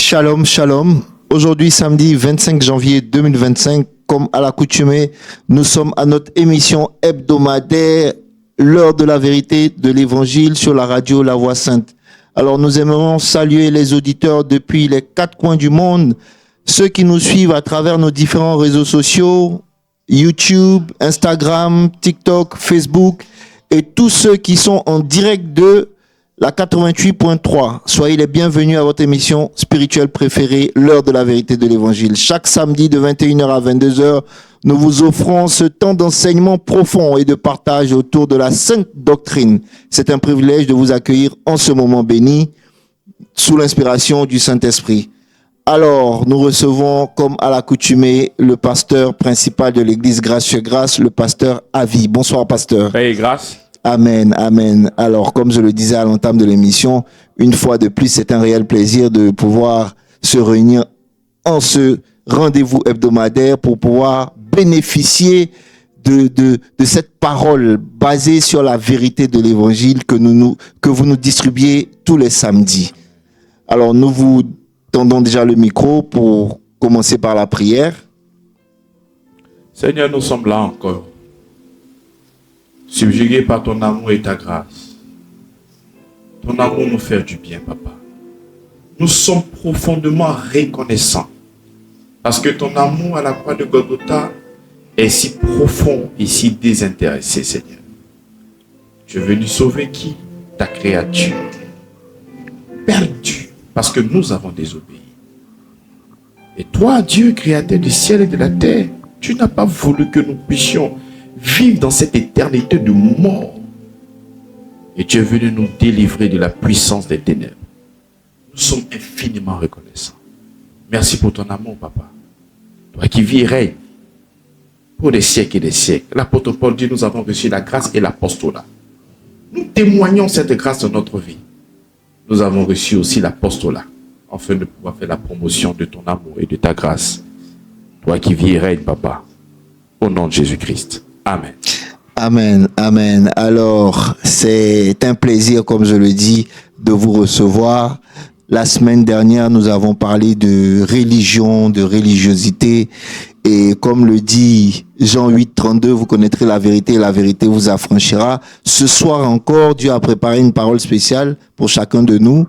Shalom, shalom. Aujourd'hui, samedi 25 janvier 2025, comme à l'accoutumée, nous sommes à notre émission hebdomadaire, l'heure de la vérité de l'évangile sur la radio La Voix Sainte. Alors, nous aimerons saluer les auditeurs depuis les quatre coins du monde, ceux qui nous suivent à travers nos différents réseaux sociaux, YouTube, Instagram, TikTok, Facebook, et tous ceux qui sont en direct de la 88.3. Soyez les bienvenus à votre émission spirituelle préférée, l'heure de la vérité de l'évangile. Chaque samedi de 21h à 22h, nous vous offrons ce temps d'enseignement profond et de partage autour de la sainte doctrine. C'est un privilège de vous accueillir en ce moment béni, sous l'inspiration du Saint-Esprit. Alors, nous recevons, comme à l'accoutumée, le pasteur principal de l'église Grâce sur Grâce, le pasteur Avi. Bonsoir, pasteur. Paix et grâce. Amen, amen. Alors, comme je le disais à l'entame de l'émission, une fois de plus, c'est un réel plaisir de pouvoir se réunir en ce rendez-vous hebdomadaire pour pouvoir bénéficier de cette parole basée sur la vérité de l'évangile que vous nous distribuez tous les samedis. Alors, nous vous tendons déjà le micro pour commencer par la prière. Seigneur, nous sommes là encore, subjugués par ton amour et ta grâce. Ton amour nous fait du bien, Papa. Nous sommes profondément reconnaissants parce que ton amour à la croix de Golgotha est si profond et si désintéressé, Seigneur. Tu es venu sauver qui? Ta créature, perdue parce que nous avons désobéi. Et toi, Dieu, créateur du ciel et de la terre, tu n'as pas voulu que nous puissions vivre dans cette éternité de mort. Et tu es venu nous délivrer de la puissance des ténèbres. Nous sommes infiniment reconnaissants. Merci pour ton amour, Papa. Toi qui vis et règnes pour des siècles et des siècles. L'apôtre Paul dit, nous avons reçu la grâce et l'apostolat. Nous témoignons cette grâce dans notre vie. Nous avons reçu aussi l'apostolat, afin de pouvoir faire la promotion de ton amour et de ta grâce. Toi qui vis et règnes, Papa, au nom de Jésus-Christ. Amen. Amen, amen. Alors, c'est un plaisir, comme je le dis, de vous recevoir. La semaine dernière, nous avons parlé de religion, de religiosité. Et comme le dit Jean 8, 32, vous connaîtrez la vérité et la vérité vous affranchira. Ce soir encore, Dieu a préparé une parole spéciale pour chacun de nous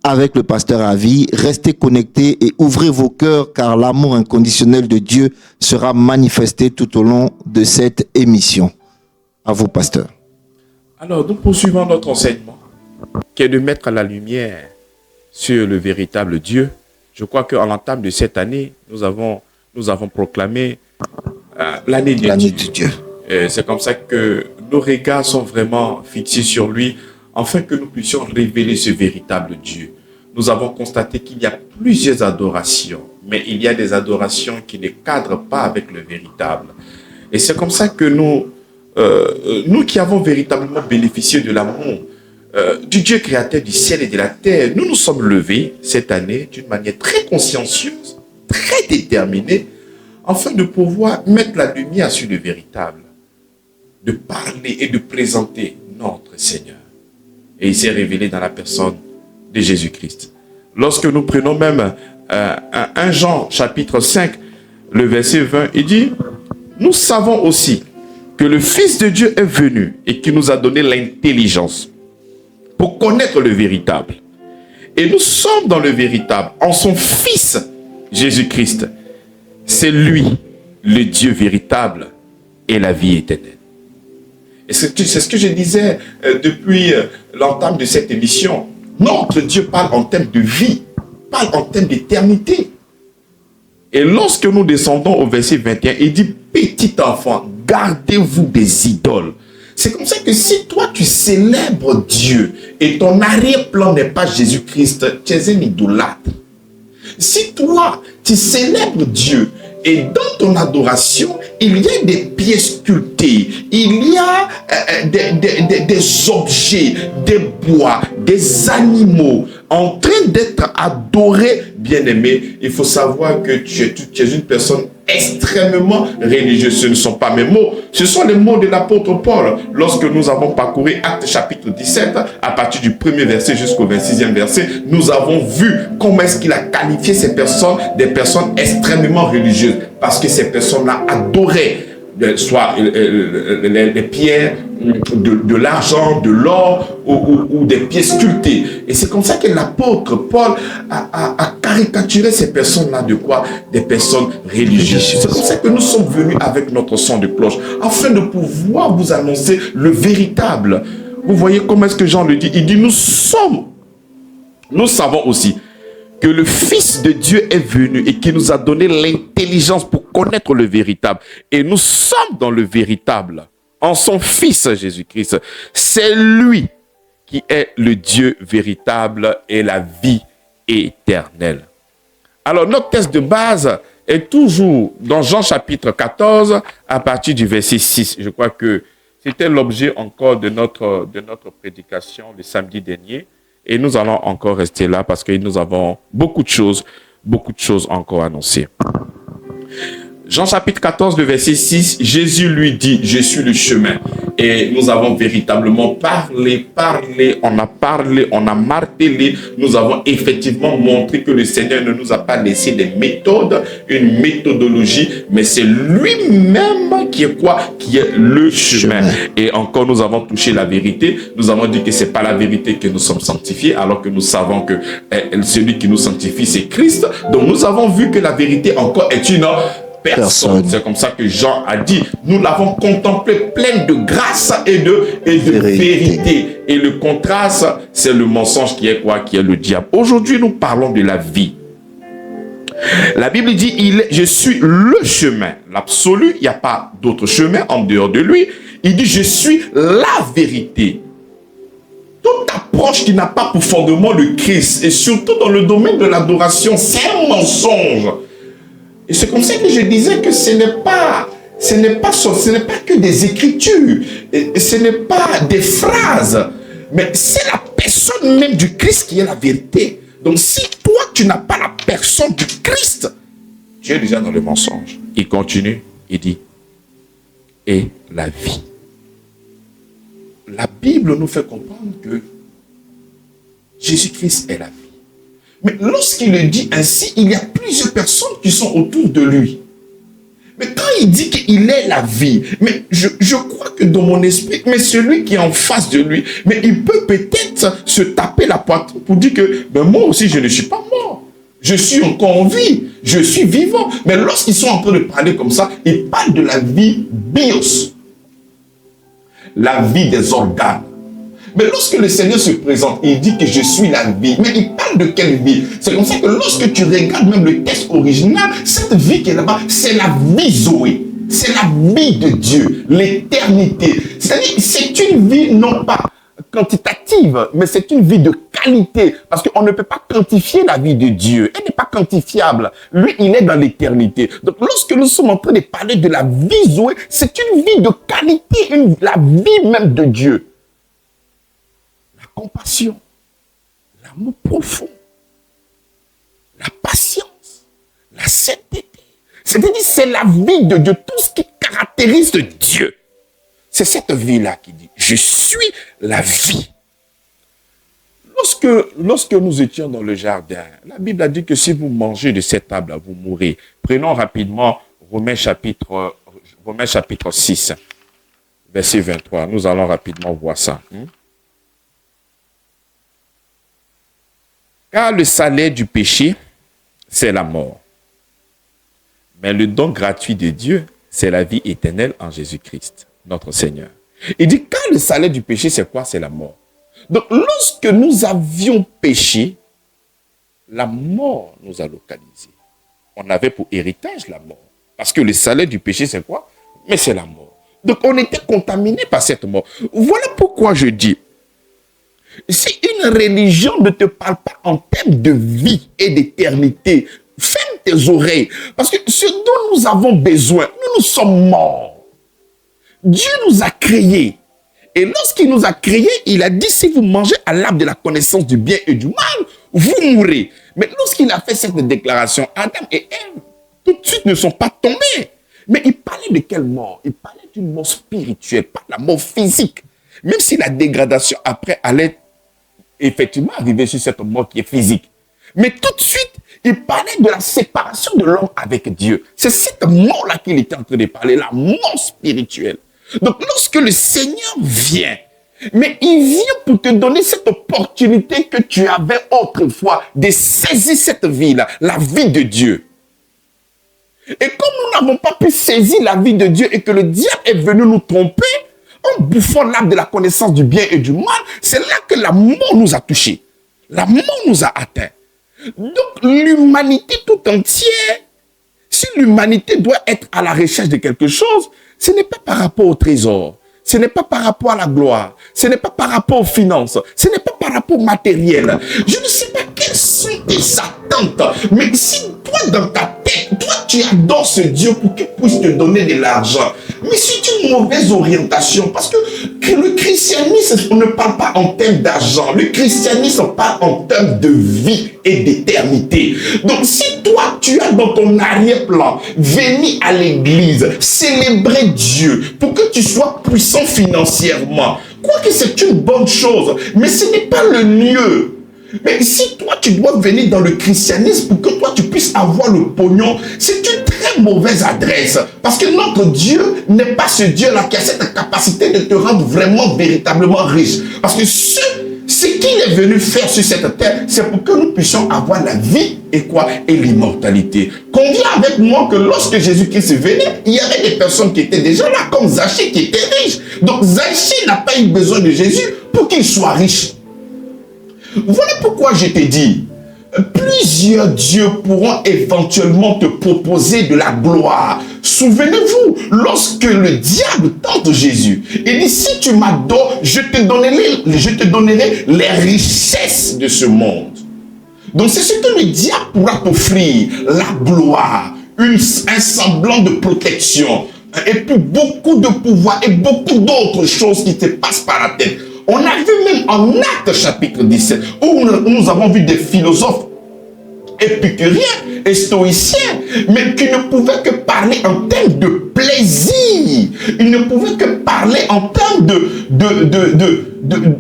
avec le pasteur Avi. Restez connectés et ouvrez vos cœurs car l'amour inconditionnel de Dieu sera manifesté tout au long de cette émission. À vous, pasteur. Alors, nous poursuivons notre enseignement qui est de mettre la lumière sur le véritable Dieu. Je crois qu'en l'entame de cette année, nous avons proclamé l'année de Dieu. C'est comme ça que nos regards sont vraiment fixés sur lui, afin que nous puissions révéler ce véritable Dieu. Nous avons constaté qu'il y a plusieurs adorations, mais il y a des adorations qui ne cadrent pas avec le véritable. Et c'est comme ça que nous qui avons véritablement bénéficié de l'amour du Dieu créateur du ciel et de la terre, nous nous sommes levés cette année d'une manière très consciencieuse, très déterminée, afin de pouvoir mettre la lumière sur le véritable, de parler et de présenter notre Seigneur. Et il s'est révélé dans la personne de Jésus-Christ. Lorsque nous prenons même 1 Jean chapitre 5, le verset 20, il dit, nous savons aussi que le Fils de Dieu est venu et qui nous a donné l'intelligence pour connaître le véritable. Et nous sommes dans le véritable, en son Fils Jésus-Christ. C'est lui, le Dieu véritable et la vie éternelle. Et c'est ce que je disais depuis l'entame de cette émission. Notre Dieu parle en termes de vie, parle en termes d'éternité. Et lorsque nous descendons au verset 21, il dit, petit enfant, gardez-vous des idoles. C'est comme ça que si toi tu célèbres Dieu et ton arrière-plan n'est pas Jésus-Christ, tu es un idolâtre. Si toi tu célèbres Dieu et dans ton adoration, il y a des pièces sculptées, il y a des objets, des bois, des animaux, en train d'être adoré, bien-aimé. Il faut savoir que tu es une personne extrêmement religieuse. Ce ne sont pas mes mots, ce sont les mots de l'apôtre Paul. Lorsque nous avons parcouru Actes chapitre 17, à partir du 1er verset jusqu'au 26e verset, nous avons vu comment est-ce qu'il a qualifié ces personnes, des personnes extrêmement religieuses, parce que ces personnes-là adoraient soit les pierres, de l'argent, de l'or ou des pieds sculptés. Et c'est comme ça que l'apôtre Paul a caricaturé ces personnes-là de quoi? Des personnes religieuses. C'est comme ça que nous sommes venus avec notre son de cloche, afin de pouvoir vous annoncer le véritable. Vous voyez comment est-ce que Jean le dit? Il dit, nous savons aussi que le Fils de Dieu est venu et qui nous a donné l'intelligence pour connaître le véritable. Et nous sommes dans le véritable, en son Fils Jésus-Christ. C'est lui qui est le Dieu véritable et la vie éternelle. Alors, notre texte de base est toujours dans Jean chapitre 14, à partir du verset 6. Je crois que c'était l'objet encore de notre prédication le samedi dernier. Et nous allons encore rester là parce que nous avons beaucoup de choses encore annoncées. Jean chapitre 14, le verset 6, Jésus lui dit, je suis le chemin. Et nous avons véritablement parlé, on a martelé, nous avons effectivement montré que le Seigneur ne nous a pas laissé des méthodes, une méthodologie, mais c'est lui-même qui est quoi? Qui est le chemin. Et encore, nous avons touché la vérité. Nous avons dit que c'est pas la vérité que nous sommes sanctifiés, alors que nous savons que celui qui nous sanctifie, c'est Christ. Donc, nous avons vu que la vérité encore est une personne. C'est comme ça que Jean a dit. Nous l'avons contemplé pleine de grâce et de vérité. Et le contraste, c'est le mensonge qui est quoi? Qui est le diable. Aujourd'hui, nous parlons de la vie. La Bible dit, je suis le chemin, l'absolu. Il n'y a pas d'autre chemin en dehors de lui. Il dit, je suis la vérité. Toute approche qui n'a pas pour fondement le Christ, et surtout dans le domaine de l'adoration, c'est un mensonge. Et c'est comme ça que je disais que ce n'est pas que des écritures, et ce n'est pas des phrases, mais c'est la personne même du Christ qui est la vérité. Donc si toi tu n'as pas la personne du Christ, tu es déjà dans le mensonge. Il continue, il dit, et la vie. La Bible nous fait comprendre que Jésus-Christ est la vie. Mais lorsqu'il le dit ainsi, il y a plusieurs personnes qui sont autour de lui. Mais quand il dit qu'il est la vie, mais je crois que dans mon esprit, mais celui qui est en face de lui, mais il peut peut-être se taper la poitrine pour dire que ben moi aussi je ne suis pas mort. Je suis encore en vie, je suis vivant. Mais lorsqu'ils sont en train de parler comme ça, ils parlent de la vie bios, la vie des organes. Mais lorsque le Seigneur se présente, il dit que je suis la vie. Mais il parle de quelle vie? C'est comme ça que lorsque tu regardes même le texte original, cette vie qui est là-bas, c'est la vie Zoé. C'est la vie de Dieu, l'éternité. C'est-à-dire, c'est une vie non pas quantitative, mais c'est une vie de qualité. Parce qu'on ne peut pas quantifier la vie de Dieu. Elle n'est pas quantifiable. Lui, il est dans l'éternité. Donc, lorsque nous sommes en train de parler de la vie Zoé, c'est une vie de qualité, la vie même de Dieu. Compassion, l'amour profond, la patience, la sainteté. C'est-à-dire, c'est la vie de Dieu, tout ce qui caractérise Dieu. C'est cette vie-là qui dit, je suis la vie. Lorsque nous étions dans le jardin, la Bible a dit que si vous mangez de cette table, vous mourrez. Prenons rapidement Romains chapitre 6, verset 23. Nous allons rapidement voir ça. Car le salaire du péché, c'est la mort. Mais le don gratuit de Dieu, c'est la vie éternelle en Jésus-Christ, notre Seigneur. Il dit, car le salaire du péché, c'est quoi? C'est la mort. Donc, lorsque nous avions péché, la mort nous a localisés. On avait pour héritage la mort. Parce que le salaire du péché, c'est quoi? Mais c'est la mort. Donc, on était contaminé par cette mort. Voilà pourquoi je dis, si une religion ne te parle pas en termes de vie et d'éternité, ferme tes oreilles. Parce que ce dont nous avons besoin, nous sommes morts. Dieu nous a créés. Et lorsqu'il nous a créés, il a dit, si vous mangez à l'arbre de la connaissance du bien et du mal, vous mourrez. Mais lorsqu'il a fait cette déclaration, Adam et Ève, tout de suite ne sont pas tombés. Mais il parlait de quelle mort? Il parlait d'une mort spirituelle, pas de la mort physique. Même si la dégradation après allait effectivement arriver sur cette mort qui est physique. Mais tout de suite, il parlait de la séparation de l'homme avec Dieu. C'est cette mort-là qu'il était en train de parler, la mort spirituelle. Donc lorsque le Seigneur vient, mais il vient pour te donner cette opportunité que tu avais autrefois de saisir cette vie-là, la vie de Dieu. Et comme nous n'avons pas pu saisir la vie de Dieu et que le diable est venu nous tromper, en bouffant l'arbre de la connaissance du bien et du mal, c'est là que la mort nous a touchés. La mort nous a atteints. Donc l'humanité tout entière, si l'humanité doit être à la recherche de quelque chose, ce n'est pas par rapport au trésor, ce n'est pas par rapport à la gloire, ce n'est pas par rapport aux finances, ce n'est pas par rapport au matériel. Je ne sais pas quelles sont tes attentes, mais si toi dans ta tête, toi tu adores ce Dieu pour qu'il puisse te donner de l'argent, mais c'est une mauvaise orientation parce que le christianisme, on ne parle pas en termes d'argent, le christianisme parle en termes de vie et d'éternité. Donc si toi tu as dans ton arrière-plan venir à l'église, célébrer Dieu pour que tu sois puissant financièrement, quoique c'est une bonne chose, mais ce n'est pas le lieu. Mais si toi, tu dois venir dans le christianisme pour que toi, tu puisses avoir le pognon, c'est une très mauvaise adresse. Parce que notre Dieu n'est pas ce Dieu-là qui a cette capacité de te rendre vraiment, véritablement riche. Parce que ce qu'il est venu faire sur cette terre, c'est pour que nous puissions avoir la vie et quoi? Et l'immortalité. Conviens avec moi que lorsque Jésus-Christ venait, il y avait des personnes qui étaient déjà là, comme Zachée qui était riche. Donc Zachée n'a pas eu besoin de Jésus pour qu'il soit riche. Voilà pourquoi je te dis, plusieurs dieux pourront éventuellement te proposer de la gloire. Souvenez-vous, lorsque le diable tente Jésus, il dit, si tu m'adores, je te donnerai les richesses de ce monde. Donc c'est ce que le diable pourra t'offrir, la gloire, un semblant de protection, et puis beaucoup de pouvoir et beaucoup d'autres choses qui te passent par la tête. On a vu même en Actes chapitre 17, où nous avons vu des philosophes épicuriens et stoïciens, mais qui ne pouvaient que parler en termes de plaisir. Ils ne pouvaient que parler en termes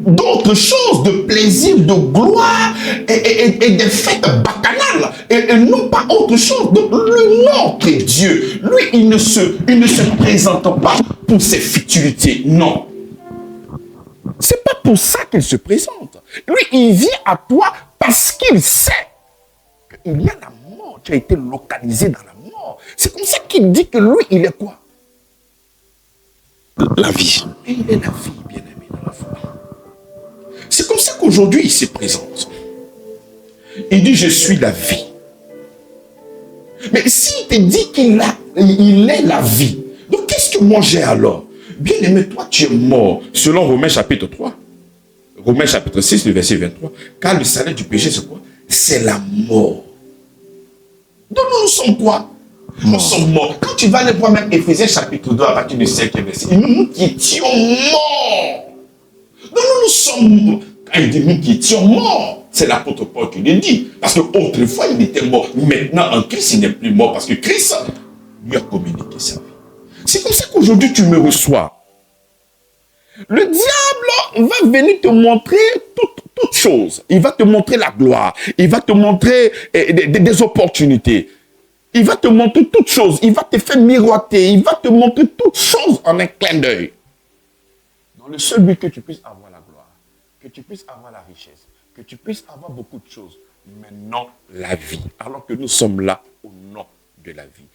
d'autres choses, de plaisir, de gloire et des fêtes bacchanales, et non pas autre chose. Donc, notre Dieu, lui, il ne se présente pas pour ses futilités, non. C'est pas pour ça qu'il se présente. Lui, il vient à toi parce qu'il sait qu'il y a la mort. Tu as été localisé dans la mort. C'est comme ça qu'il dit que lui, il est quoi? La vie. Et il est la vie, bien-aimé, dans la foi. C'est comme ça qu'aujourd'hui, il se présente. Il dit, je suis la vie. Mais s'il te dit qu'il est la vie, donc qu'est-ce que moi j'ai alors? Bien-aimé, toi, tu es mort. Selon Romains chapitre 3. Romains chapitre 6, le verset 23. Car le salaire du péché, c'est quoi? C'est la mort. Donc nous sommes quoi? Nous sommes morts. Quand tu vas aller voir même Éphésiens chapitre 2 à partir du 5e verset, nous qui étions morts. Donc nous sommes, quand il dit nous qui étions morts, c'est l'apôtre Paul qui le dit. Parce qu'autrefois, il était mort. Maintenant, en Christ, il n'est plus mort. Parce que Christ lui a communiqué sa vie. C'est comme ça qu'aujourd'hui, tu me reçois. Le diable va venir te montrer toutes choses. Il va te montrer la gloire. Il va te montrer des opportunités. Il va te montrer toutes choses. Il va te faire miroiter. Il va te montrer toutes choses en un clin d'œil. Dans le seul but que tu puisses avoir la gloire, que tu puisses avoir la richesse, que tu puisses avoir beaucoup de choses, mais non la vie. Alors que nous sommes là au nom de la vie.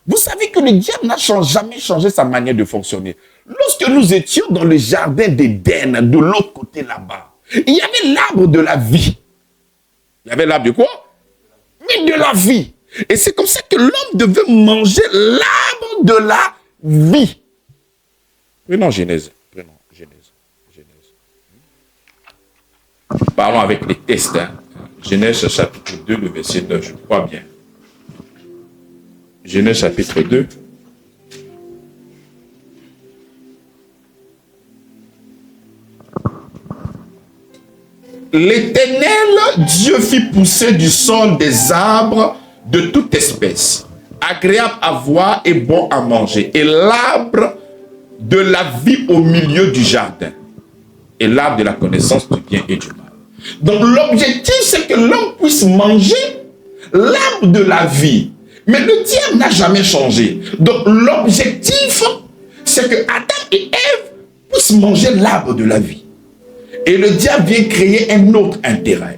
Vous savez que le diable n'a jamais changé sa manière de fonctionner. Lorsque nous étions dans le jardin d'Éden, de l'autre côté là-bas, il y avait l'arbre de la vie. Il y avait l'arbre de quoi? Mais de la vie. Et c'est comme ça que l'homme devait manger l'arbre de la vie. Prenons Genèse. Parlons avec les tests. Genèse chapitre 2, le verset 9, je crois bien. Genèse chapitre 2. L'Éternel Dieu fit pousser du sol des arbres de toute espèce, agréable à voir et bon à manger, et l'arbre de la vie au milieu du jardin, et l'arbre de la connaissance du bien et du mal. Donc l'objectif, c'est que l'homme puisse manger l'arbre de la vie. Mais le diable n'a jamais changé. Donc l'objectif, c'est que Adam et Ève puissent manger l'arbre de la vie. Et le diable vient créer un autre intérêt.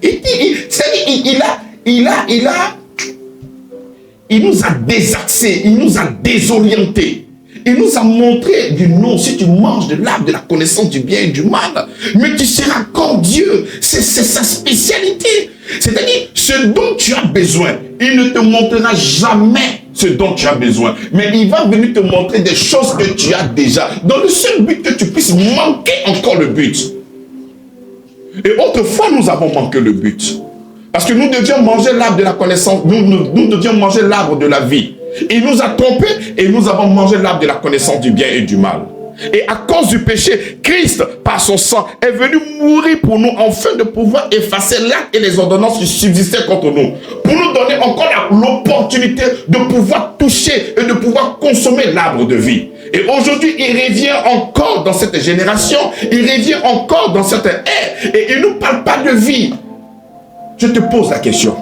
Il nous a désaxés, il nous a désorientés. Il nous a montré du non, si tu manges de l'arbre de la connaissance du bien et du mal, mais tu seras comme Dieu. C'est sa spécialité. C'est-à-dire, ce dont tu as besoin, il ne te montrera jamais ce dont tu as besoin. Mais il va venir te montrer des choses que tu as déjà, dans le seul but que tu puisses manquer encore le but. Et autrefois, nous avons manqué le but. Parce que nous devions manger l'arbre de la connaissance, nous devions manger l'arbre de la vie. Il nous a trompés et nous avons mangé l'arbre de la connaissance du bien et du mal. Et à cause du péché, Christ, par son sang, est venu mourir pour nous afin de pouvoir effacer l'acte et les ordonnances qui subsistaient contre nous. Pour nous donner encore l'opportunité de pouvoir toucher et de pouvoir consommer l'arbre de vie. Et aujourd'hui, il revient encore dans cette génération, il revient encore dans cette ère, et il ne nous parle pas de vie. Je te pose la question.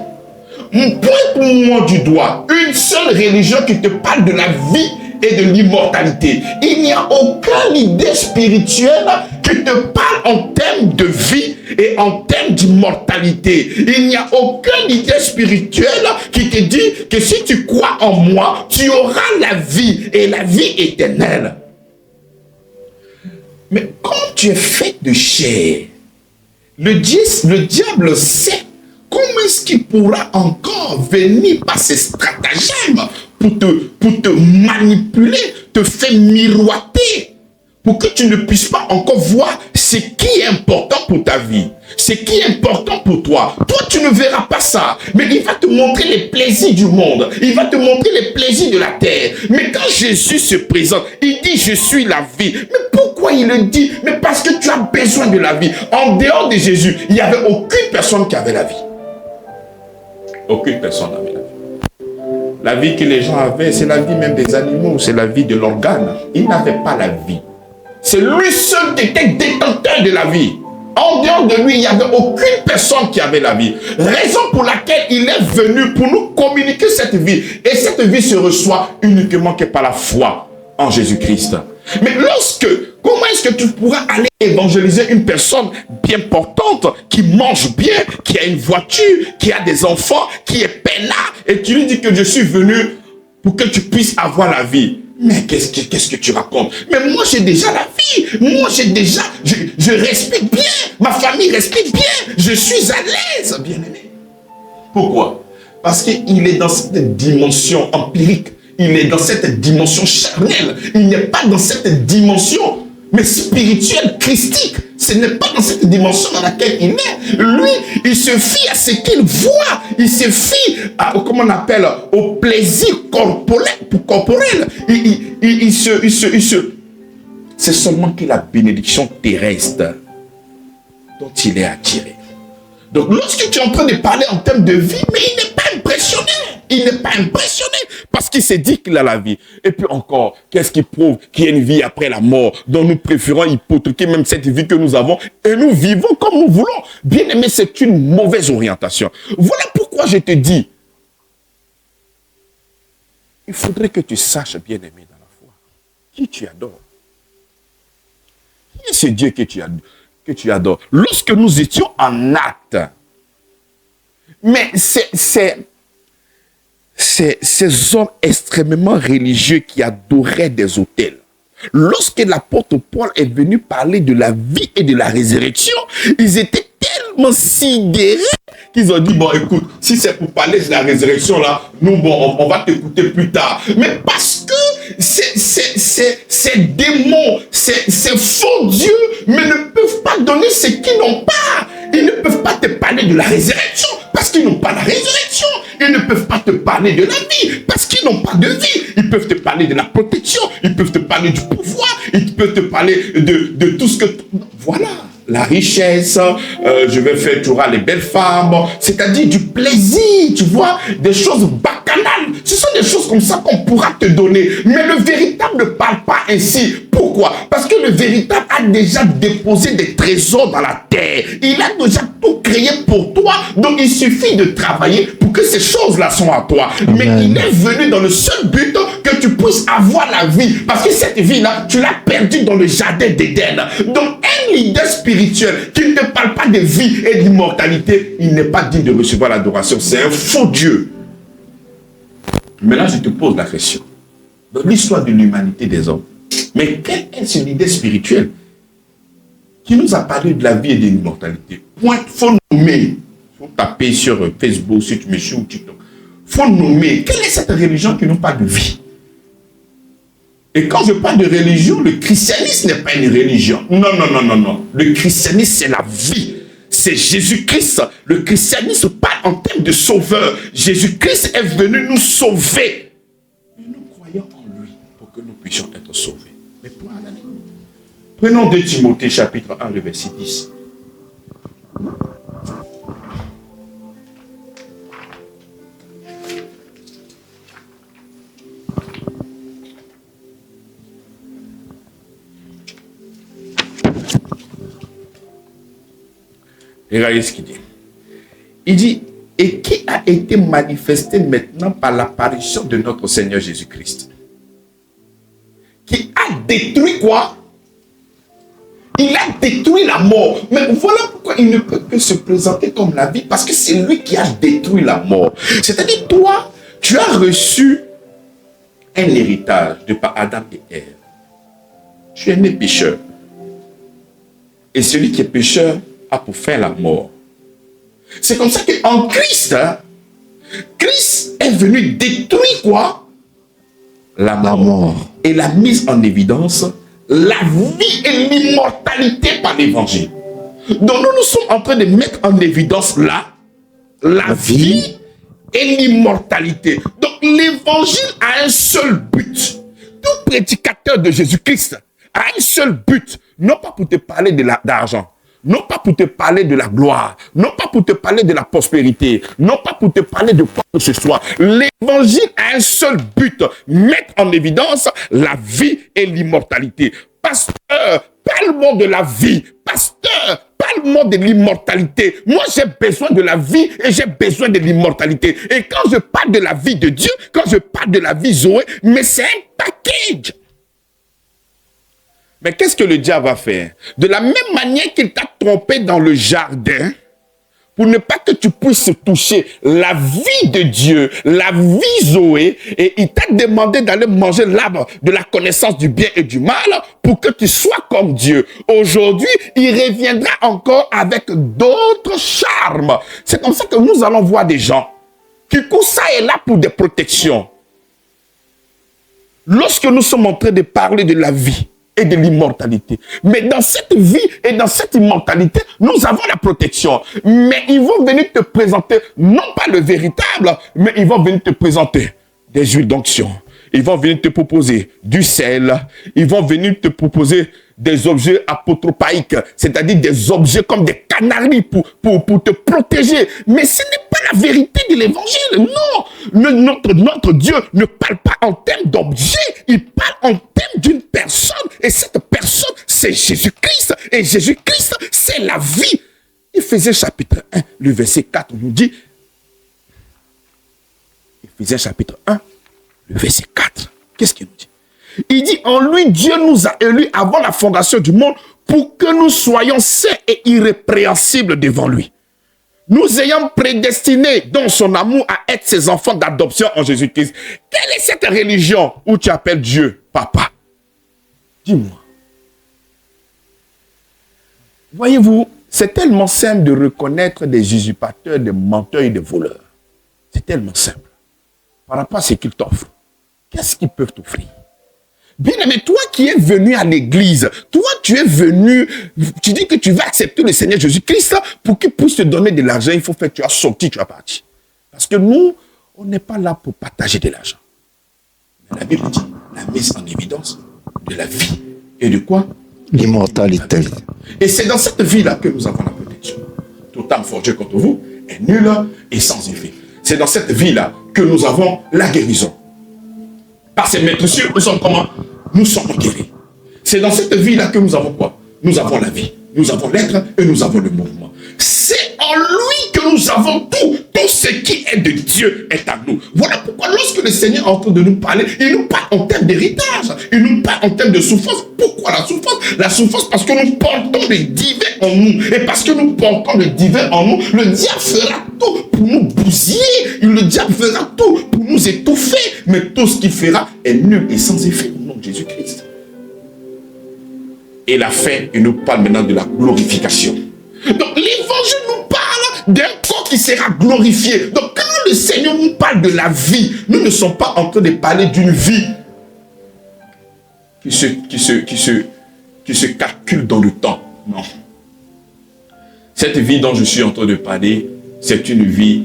Pointe-moi du doigt une seule religion qui te parle de la vie et de l'immortalité. Il n'y a aucune idée spirituelle qui te parle en termes de vie et en termes d'immortalité. Il n'y a aucune idée spirituelle qui te dit que si tu crois en moi, tu auras la vie et la vie éternelle. Mais quand tu es fait de chair, le diable sait. Comment est-ce qu'il pourra encore venir par ses stratagèmes pour te manipuler, te faire miroiter, pour que tu ne puisses pas encore voir ce qui est important pour ta vie, ce qui est important pour toi. Toi, tu ne verras pas ça, mais il va te montrer les plaisirs du monde, il va te montrer les plaisirs de la terre. Mais quand Jésus se présente, il dit « Je suis la vie ». Mais pourquoi il le dit? Mais parce que tu as besoin de la vie. En dehors de Jésus, il n'y avait aucune personne qui avait la vie. Aucune personne n'avait la vie. La vie que les gens avaient, c'est la vie même des animaux, c'est la vie de l'organe. Ils n'avaient pas la vie. C'est lui seul qui était détenteur de la vie. En dehors de lui, il n'y avait aucune personne qui avait la vie. Raison pour laquelle il est venu pour nous communiquer cette vie. Et cette vie se reçoit uniquement que par la foi en Jésus-Christ. Mais comment est-ce que tu pourras aller évangéliser une personne bien portante, qui mange bien, qui a une voiture, qui a des enfants, qui est peinard, et tu lui dis que je suis venu pour que tu puisses avoir la vie? Mais qu'est-ce que tu racontes? Mais moi j'ai déjà la vie, moi je respire bien, ma famille respire bien, je suis à l'aise, bien-aimé. Pourquoi? Parce qu'il est dans cette dimension empirique. Il est dans cette dimension charnelle. Il n'est pas dans cette dimension, mais spirituelle, christique. Ce n'est pas dans cette dimension dans laquelle il est. Lui, il se fie à ce qu'il voit. Il se fie à, comment on appelle, au plaisir corporel. C'est seulement que la bénédiction terrestre dont il est attiré. Donc, lorsque tu es en train de parler en termes de vie, mais il n'est pas impressionné. Il n'est pas impressionné parce qu'il s'est dit qu'il a la vie. Et puis encore, qu'est-ce qui prouve qu'il y a une vie après la mort dont nous préférons hypothéquer même cette vie que nous avons et nous vivons comme nous voulons? Bien aimé, c'est une mauvaise orientation. Voilà pourquoi je te dis, il faudrait que tu saches, bien aimé dans la foi, qui tu adores. Qui est ce Dieu que tu adores? Lorsque nous étions en acte, mais ces hommes extrêmement religieux qui adoraient des autels. Lorsque l'apôtre Paul est venu parler de la vie et de la résurrection, ils étaient tellement sidérés qu'ils ont dit, bon écoute, si c'est pour parler de la résurrection là, nous bon, on va t'écouter plus tard. Mais parce que ces démons, ces faux dieux, mais ne peuvent pas donner ce qu'ils n'ont pas. Ils ne peuvent pas te parler de la résurrection parce qu'ils n'ont pas la résurrection. Ils ne peuvent pas te parler de la vie parce qu'ils n'ont pas de vie. Ils peuvent te parler de la protection. Ils peuvent te parler du pouvoir. Ils peuvent te parler de tout ce que... Voilà. la richesse, je vais faire, tu auras les belles femmes, c'est-à-dire du plaisir, tu vois, des choses bacchanales. Ce sont des choses comme ça qu'on pourra te donner. Mais le véritable ne parle pas ainsi. Pourquoi? Parce que le véritable a déjà déposé des trésors dans la terre. Il a déjà tout créé pour toi. Donc il suffit de travailler pour que ces choses-là soient à toi. Amen. Mais il est venu dans le seul but que tu puisses avoir la vie. Parce que cette vie-là, tu l'as perdue dans le jardin d'Éden. Donc un leader spirituel qui ne te parle pas de vie et d'immortalité, il n'est pas digne de recevoir l'adoration. C'est un faux Dieu. Mais là, je te pose la question. Dans l'histoire de l'humanité des hommes, mais quel est ce leader spirituel qui nous a parlé de la vie et de l'immortalité? Point, il faut nommer. Il faut taper sur Facebook, si tu me suis ou TikTok. Il faut nommer. Quelle est cette religion qui nous parle de vie? Et quand je parle de religion, le christianisme n'est pas une religion. Non, non, non, non, non. Le christianisme, c'est la vie. C'est Jésus-Christ. Le christianisme parle en termes de sauveur. Jésus-Christ est venu nous sauver. Et nous croyons en lui pour que nous puissions être sauvés. Mais pour un année. Prenons 2 Timothée chapitre 1, le verset 10. Regardez ce qu'il dit. Il dit, et qui a été manifesté maintenant par l'apparition de notre Seigneur Jésus-Christ. Qui a détruit quoi? Il a détruit la mort. Mais voilà pourquoi il ne peut que se présenter comme la vie. Parce que c'est lui qui a détruit la mort. C'est-à-dire, toi, tu as reçu un héritage de par Adam et Ève. Tu es né pécheur. Et celui qui est pécheur a pour faire la mort. C'est comme ça qu'en Christ, Christ est venu détruire quoi? La mort. Et la mise en évidence, la vie et l'immortalité par l'évangile. Donc nous sommes en train de mettre en évidence là, la vie et l'immortalité. Donc l'évangile a un seul but. Tout prédicateur de Jésus-Christ a un seul but. Non pas pour te parler d'argent. Non pas pour te parler de la gloire, non pas pour te parler de la prospérité, non pas pour te parler de quoi que ce soit. L'évangile a un seul but, mettre en évidence la vie et l'immortalité. Pasteur, parle-moi de la vie. Pasteur, parle-moi de l'immortalité. Moi, j'ai besoin de la vie et j'ai besoin de l'immortalité. Et quand je parle de la vie de Dieu, quand je parle de la vie Zoé, mais c'est un package. Mais qu'est-ce que le diable va faire? De la même manière qu'il t'a trompé dans le jardin, pour ne pas que tu puisses toucher la vie de Dieu, la vie Zoé, et il t'a demandé d'aller manger l'arbre de la connaissance du bien et du mal pour que tu sois comme Dieu. Aujourd'hui, il reviendra encore avec d'autres charmes. C'est comme ça que nous allons voir des gens qui courent ça et là pour des protections. Lorsque nous sommes en train de parler de la vie, et de l'immortalité. Mais dans cette vie et dans cette immortalité, nous avons la protection. Mais ils vont venir te présenter, non pas le véritable, mais ils vont venir te présenter des huiles d'onction. Ils vont venir te proposer du sel. Ils vont venir te proposer des objets apotropaïques, c'est-à-dire des objets comme des canaries pour te protéger. Mais ce n'est pas la vérité de l'évangile. Non, notre Dieu ne parle pas en termes d'objets, il parle en termes d'une personne. Et cette personne, c'est Jésus-Christ. Et Jésus-Christ, c'est la vie. Éphésiens chapitre 1, le verset 4 nous dit, Éphésiens chapitre 1, le verset 4, qu'est-ce qu'il nous dit? Il dit, en lui, Dieu nous a élus avant la fondation du monde pour que nous soyons saints et irrépréhensibles devant lui. Nous ayant prédestinés dans son amour à être ses enfants d'adoption en Jésus-Christ. Quelle est cette religion où tu appelles Dieu papa? Dis-moi. Voyez-vous, c'est tellement simple de reconnaître des usurpateurs, des menteurs et des voleurs. C'est tellement simple. Par rapport à ce qu'ils t'offrent. Qu'est-ce qu'ils peuvent t'offrir? Bien-aimé, toi qui es venu à l'église, toi tu es venu, tu dis que tu vas accepter le Seigneur Jésus-Christ pour qu'il puisse te donner de l'argent, il faut faire que tu as sorti, tu as parti. Parce que nous, on n'est pas là pour partager de l'argent. Mais la Bible dit, la mise en évidence de la vie et de quoi? L'immortalité. Et c'est dans cette vie-là que nous avons la protection. Toute âme forgée contre vous est nulle et sans effet. C'est dans cette vie-là que nous avons la guérison. Par ces maîtres-sûrs, nous sommes comment? Nous sommes guéris. C'est dans cette vie-là que nous avons quoi? Nous avons la vie, nous avons l'être et nous avons le mouvement. C'est en lui que nous avons tout. Tout ce qui est de Dieu est à nous. Voilà pourquoi lorsque le Seigneur est en train de nous parler, il nous parle en termes d'héritage. Il nous parle en termes de souffrance. Pourquoi la souffrance? La souffrance parce que nous portons le divin en nous. Et parce que nous portons le divin en nous, le diable fera tout pour nous bousiller. Le diable fera tout pour nous étouffer. Mais tout ce qu'il fera est nul et sans effet au nom de Jésus-Christ. Et la fin, il nous parle maintenant de la glorification. Donc l'évangile nous parle d'un corps qui sera glorifié. Donc quand le Seigneur nous parle de la vie, nous ne sommes pas en train de parler d'une vie qui se calcule dans le temps. Non. Cette vie dont je suis en train de parler, c'est une vie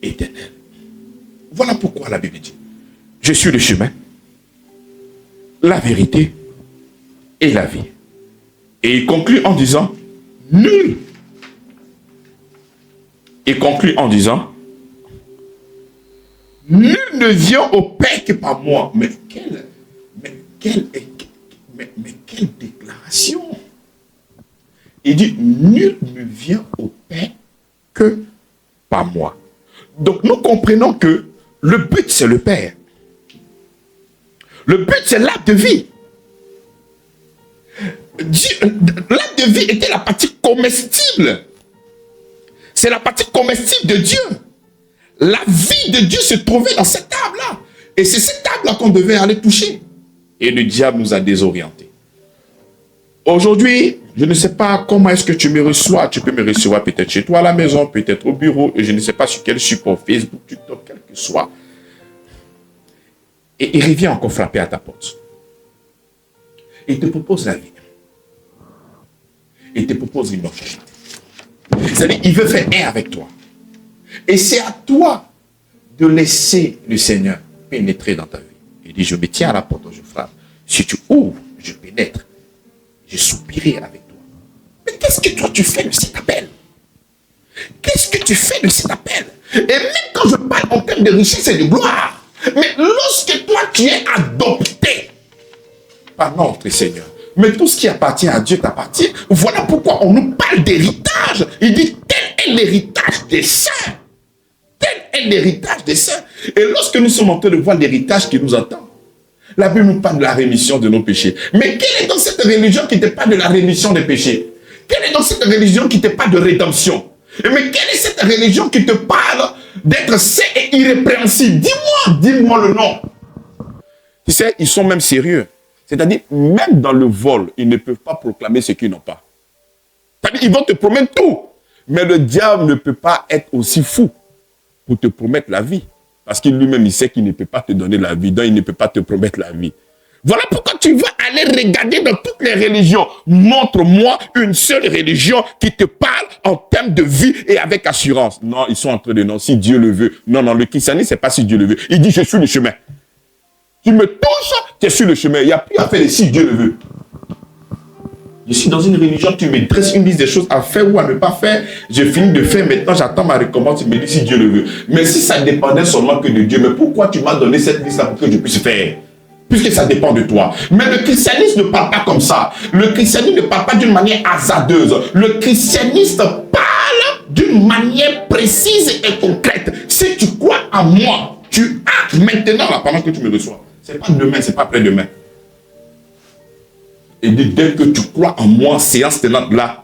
éternelle. Voilà pourquoi la Bible dit, je suis le chemin, la vérité et la vie. Et il conclut en disant, nul. Il conclut en disant, nul ne vient au Père que par moi. Mais quelle déclaration. Il dit, nul ne vient au Père que par moi. Donc nous comprenons que le but c'est le Père. Le but c'est l'acte de vie. L'acte de vie était la partie comestible. C'est la partie comestible de Dieu. La vie de Dieu se trouvait dans cette table-là. Et c'est cette table-là qu'on devait aller toucher. Et le diable nous a désorientés. Aujourd'hui, je ne sais pas comment est-ce que tu me reçois. Tu peux me recevoir peut-être chez toi à la maison, peut-être au bureau. Et je ne sais pas sur quel support, Facebook, TikTok, quel que soit. Et il revient encore frapper à ta porte. Et il te propose la vie. Il te propose une offre. C'est-à-dire, il veut faire un avec toi. Et c'est à toi de laisser le Seigneur pénétrer dans ta vie. Il dit, je me tiens à la porte, je frappe. Si tu ouvres, je pénètre. Je soupirai avec toi. Mais qu'est-ce que toi tu fais de cet appel? Qu'est-ce que tu fais de cet appel? Et même quand je parle en termes de richesse et de gloire, mais lorsque toi tu es adopté par notre Seigneur, mais tout ce qui appartient à Dieu t'appartient. Voilà pourquoi on nous parle d'héritage. Il dit, tel est l'héritage des saints. Tel est l'héritage des saints. Et lorsque nous sommes en train de voir l'héritage qui nous attend, la Bible nous parle de la rémission de nos péchés. Mais quelle est dans cette religion qui ne te parle de la rémission des péchés? Quelle est dans cette religion qui ne te parle de rédemption? Mais quelle est cette religion qui te parle d'être saint et irrépréhensible? Dis-moi le nom. Tu sais, ils sont même sérieux. C'est-à-dire, même dans le vol, ils ne peuvent pas proclamer ce qu'ils n'ont pas. C'est-à-dire, ils vont te promettre tout. Mais le diable ne peut pas être aussi fou pour te promettre la vie. Parce qu'il lui-même, il sait qu'il ne peut pas te donner la vie. Donc, il ne peut pas te promettre la vie. Voilà pourquoi tu vas aller regarder dans toutes les religions. Montre-moi une seule religion qui te parle en termes de vie et avec assurance. Non, ils sont en train de non, si Dieu le veut. Non, le christianisme, ce n'est pas si Dieu le veut. Il dit, je suis le chemin. Tu me touches, tu es sur le chemin. Il n'y a plus à faire de si Dieu le veut. Je suis dans une religion, tu me dresses une liste des choses à faire ou à ne pas faire. J'ai fini de faire, maintenant j'attends ma récompense. Tu me dis si Dieu le veut. Mais si ça dépendait seulement que de Dieu, mais pourquoi tu m'as donné cette liste-là pour que je puisse faire? Puisque ça dépend de toi. Mais le christianisme ne parle pas comme ça. Le christianisme ne parle pas d'une manière hasardeuse. Le christianisme parle d'une manière précise et concrète. Si tu crois en moi, tu as maintenant, là, pendant que tu me reçois. Ce n'est pas demain, ce n'est pas après-demain. Et dès que tu crois en moi, séance tenante là,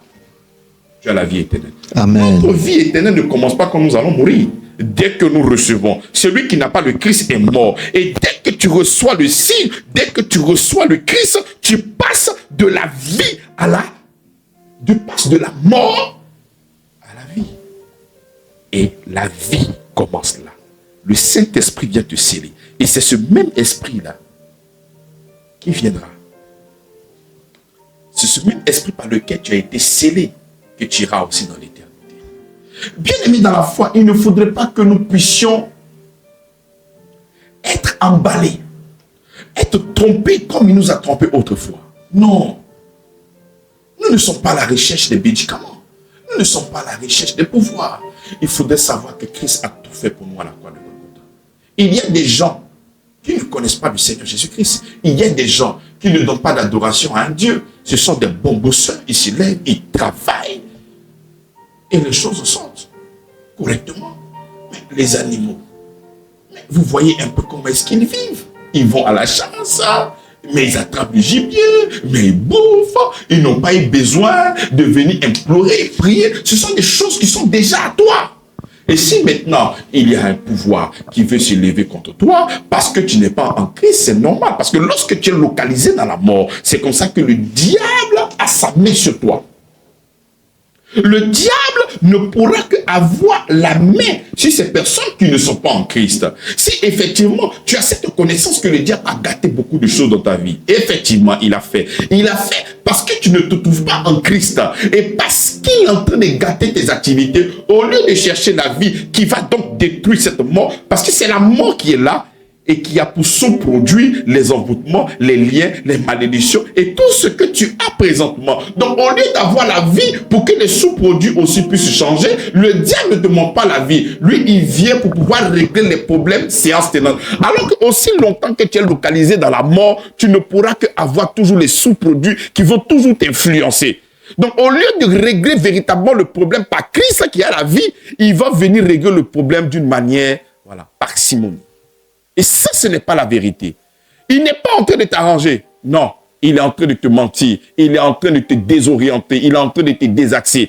tu as la vie éternelle. Amen. Notre vie éternelle ne commence pas quand nous allons mourir. Dès que nous recevons, celui qui n'a pas le Christ est mort. Et dès que tu reçois le signe, dès que tu reçois le Christ, tu passes de la vie à la... Tu passes de la mort à la vie. Et la vie commence là. Le Saint-Esprit vient te sceller. Et c'est ce même esprit-là qui viendra. C'est ce même esprit par lequel tu as été scellé que tu iras aussi dans l'éternité. Bien aimés dans la foi, il ne faudrait pas que nous puissions être emballés, être trompés comme il nous a trompés autrefois. Non. ne sommes pas à la recherche des médicaments. Nous ne sommes pas à la recherche des pouvoirs. Il faudrait savoir que Christ a tout fait pour nous à la croix de Golgotha. Il y a des gens qui ne connaissent pas le Seigneur Jésus-Christ. Il y a des gens qui ne donnent pas d'adoration à un Dieu. Ce sont des bons bosseurs. Ils se lèvent, ils travaillent. Et les choses sortent correctement. Mais les animaux, vous voyez un peu comment est-ce qu'ils vivent. Ils vont à la chasse, mais ils attrapent du gibier, mais ils bouffent. Ils n'ont pas eu besoin de venir implorer, prier. Ce sont des choses qui sont déjà à toi. Et si maintenant, il y a un pouvoir qui veut se lever contre toi, parce que tu n'es pas en Christ, c'est normal. Parce que lorsque tu es localisé dans la mort, c'est comme ça que le diable a sa main sur toi. Le diable ne pourra qu'avoir la main sur ces personnes qui ne sont pas en Christ. Si effectivement, tu as cette connaissance que le diable a gâté beaucoup de choses dans ta vie, effectivement, il a fait. Il a fait parce que tu ne te trouves pas en Christ. Et parce qu'il est en train de gâter tes activités, au lieu de chercher la vie qui va donc détruire cette mort, parce que c'est la mort qui est là, et qui a pour sous-produit les envoûtements, les liens, les malédictions et tout ce que tu as présentement. Donc, au lieu d'avoir la vie pour que les sous-produits aussi puissent changer, le diable ne te montre pas la vie. Lui, il vient pour pouvoir régler les problèmes séance tenante. Alors que aussi longtemps que tu es localisé dans la mort, tu ne pourras qu'avoir toujours les sous-produits qui vont toujours t'influencer. Donc, au lieu de régler véritablement le problème par Christ qui a la vie, il va venir régler le problème d'une manière, voilà, parcimonie. Et ça, ce n'est pas la vérité. Il n'est pas en train de t'arranger. Non, il est en train de te mentir. Il est en train de te désorienter. Il est en train de te désaxer.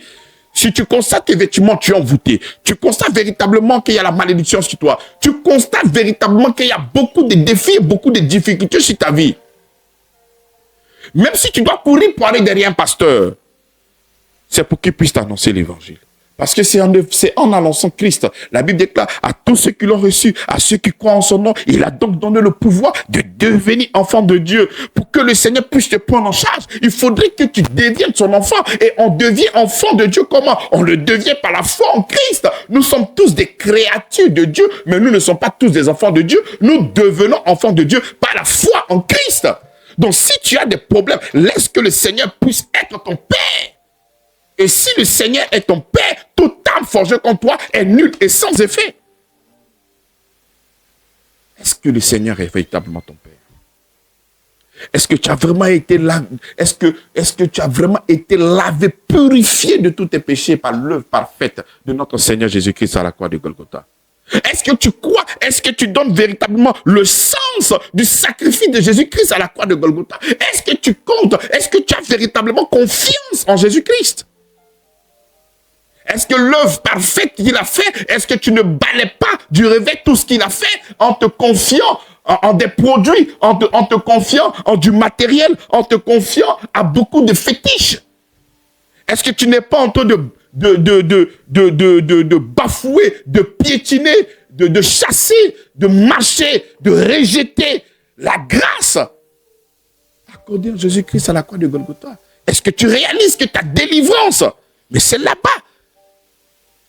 Si tu constates qu'effectivement tu es envoûté, tu constates véritablement qu'il y a la malédiction sur toi, tu constates véritablement qu'il y a beaucoup de défis et beaucoup de difficultés sur ta vie. Même si tu dois courir pour aller derrière un pasteur, c'est pour qu'il puisse t'annoncer l'évangile. Parce que c'est en annonçant Christ. La Bible déclare à tous ceux qui l'ont reçu, à ceux qui croient en son nom, il a donc donné le pouvoir de devenir enfant de Dieu. Pour que le Seigneur puisse te prendre en charge, il faudrait que tu deviennes son enfant. Et on devient enfant de Dieu comment? On le devient par la foi en Christ. Nous sommes tous des créatures de Dieu, mais nous ne sommes pas tous des enfants de Dieu. Nous devenons enfants de Dieu par la foi en Christ. Donc si tu as des problèmes, laisse que le Seigneur puisse être ton Père. Et si le Seigneur est ton Père, toute âme forgée contre toi est nulle et sans effet. Est-ce que le Seigneur est véritablement ton Père? Est-ce que tu as vraiment été lavé? Est-ce que tu as vraiment été lavé, purifié de tous tes péchés par l'œuvre parfaite de notre Seigneur Jésus-Christ à la croix de Golgotha? Est-ce que tu crois? Est-ce que tu donnes véritablement le sens du sacrifice de Jésus-Christ à la croix de Golgotha? Est-ce que tu comptes? Est-ce que tu as véritablement confiance en Jésus-Christ? Est-ce que l'œuvre parfaite qu'il a fait, est-ce que tu ne balais pas du revers tout ce qu'il a fait en te confiant en des produits, en te confiant en du matériel, en te confiant à beaucoup de fétiches? Est-ce que tu n'es pas en train de bafouer, de piétiner, de chasser, de marcher, de rejeter la grâce accordée à Jésus-Christ à la croix de Golgotha? Est-ce que tu réalises que ta délivrance, mais c'est là-bas,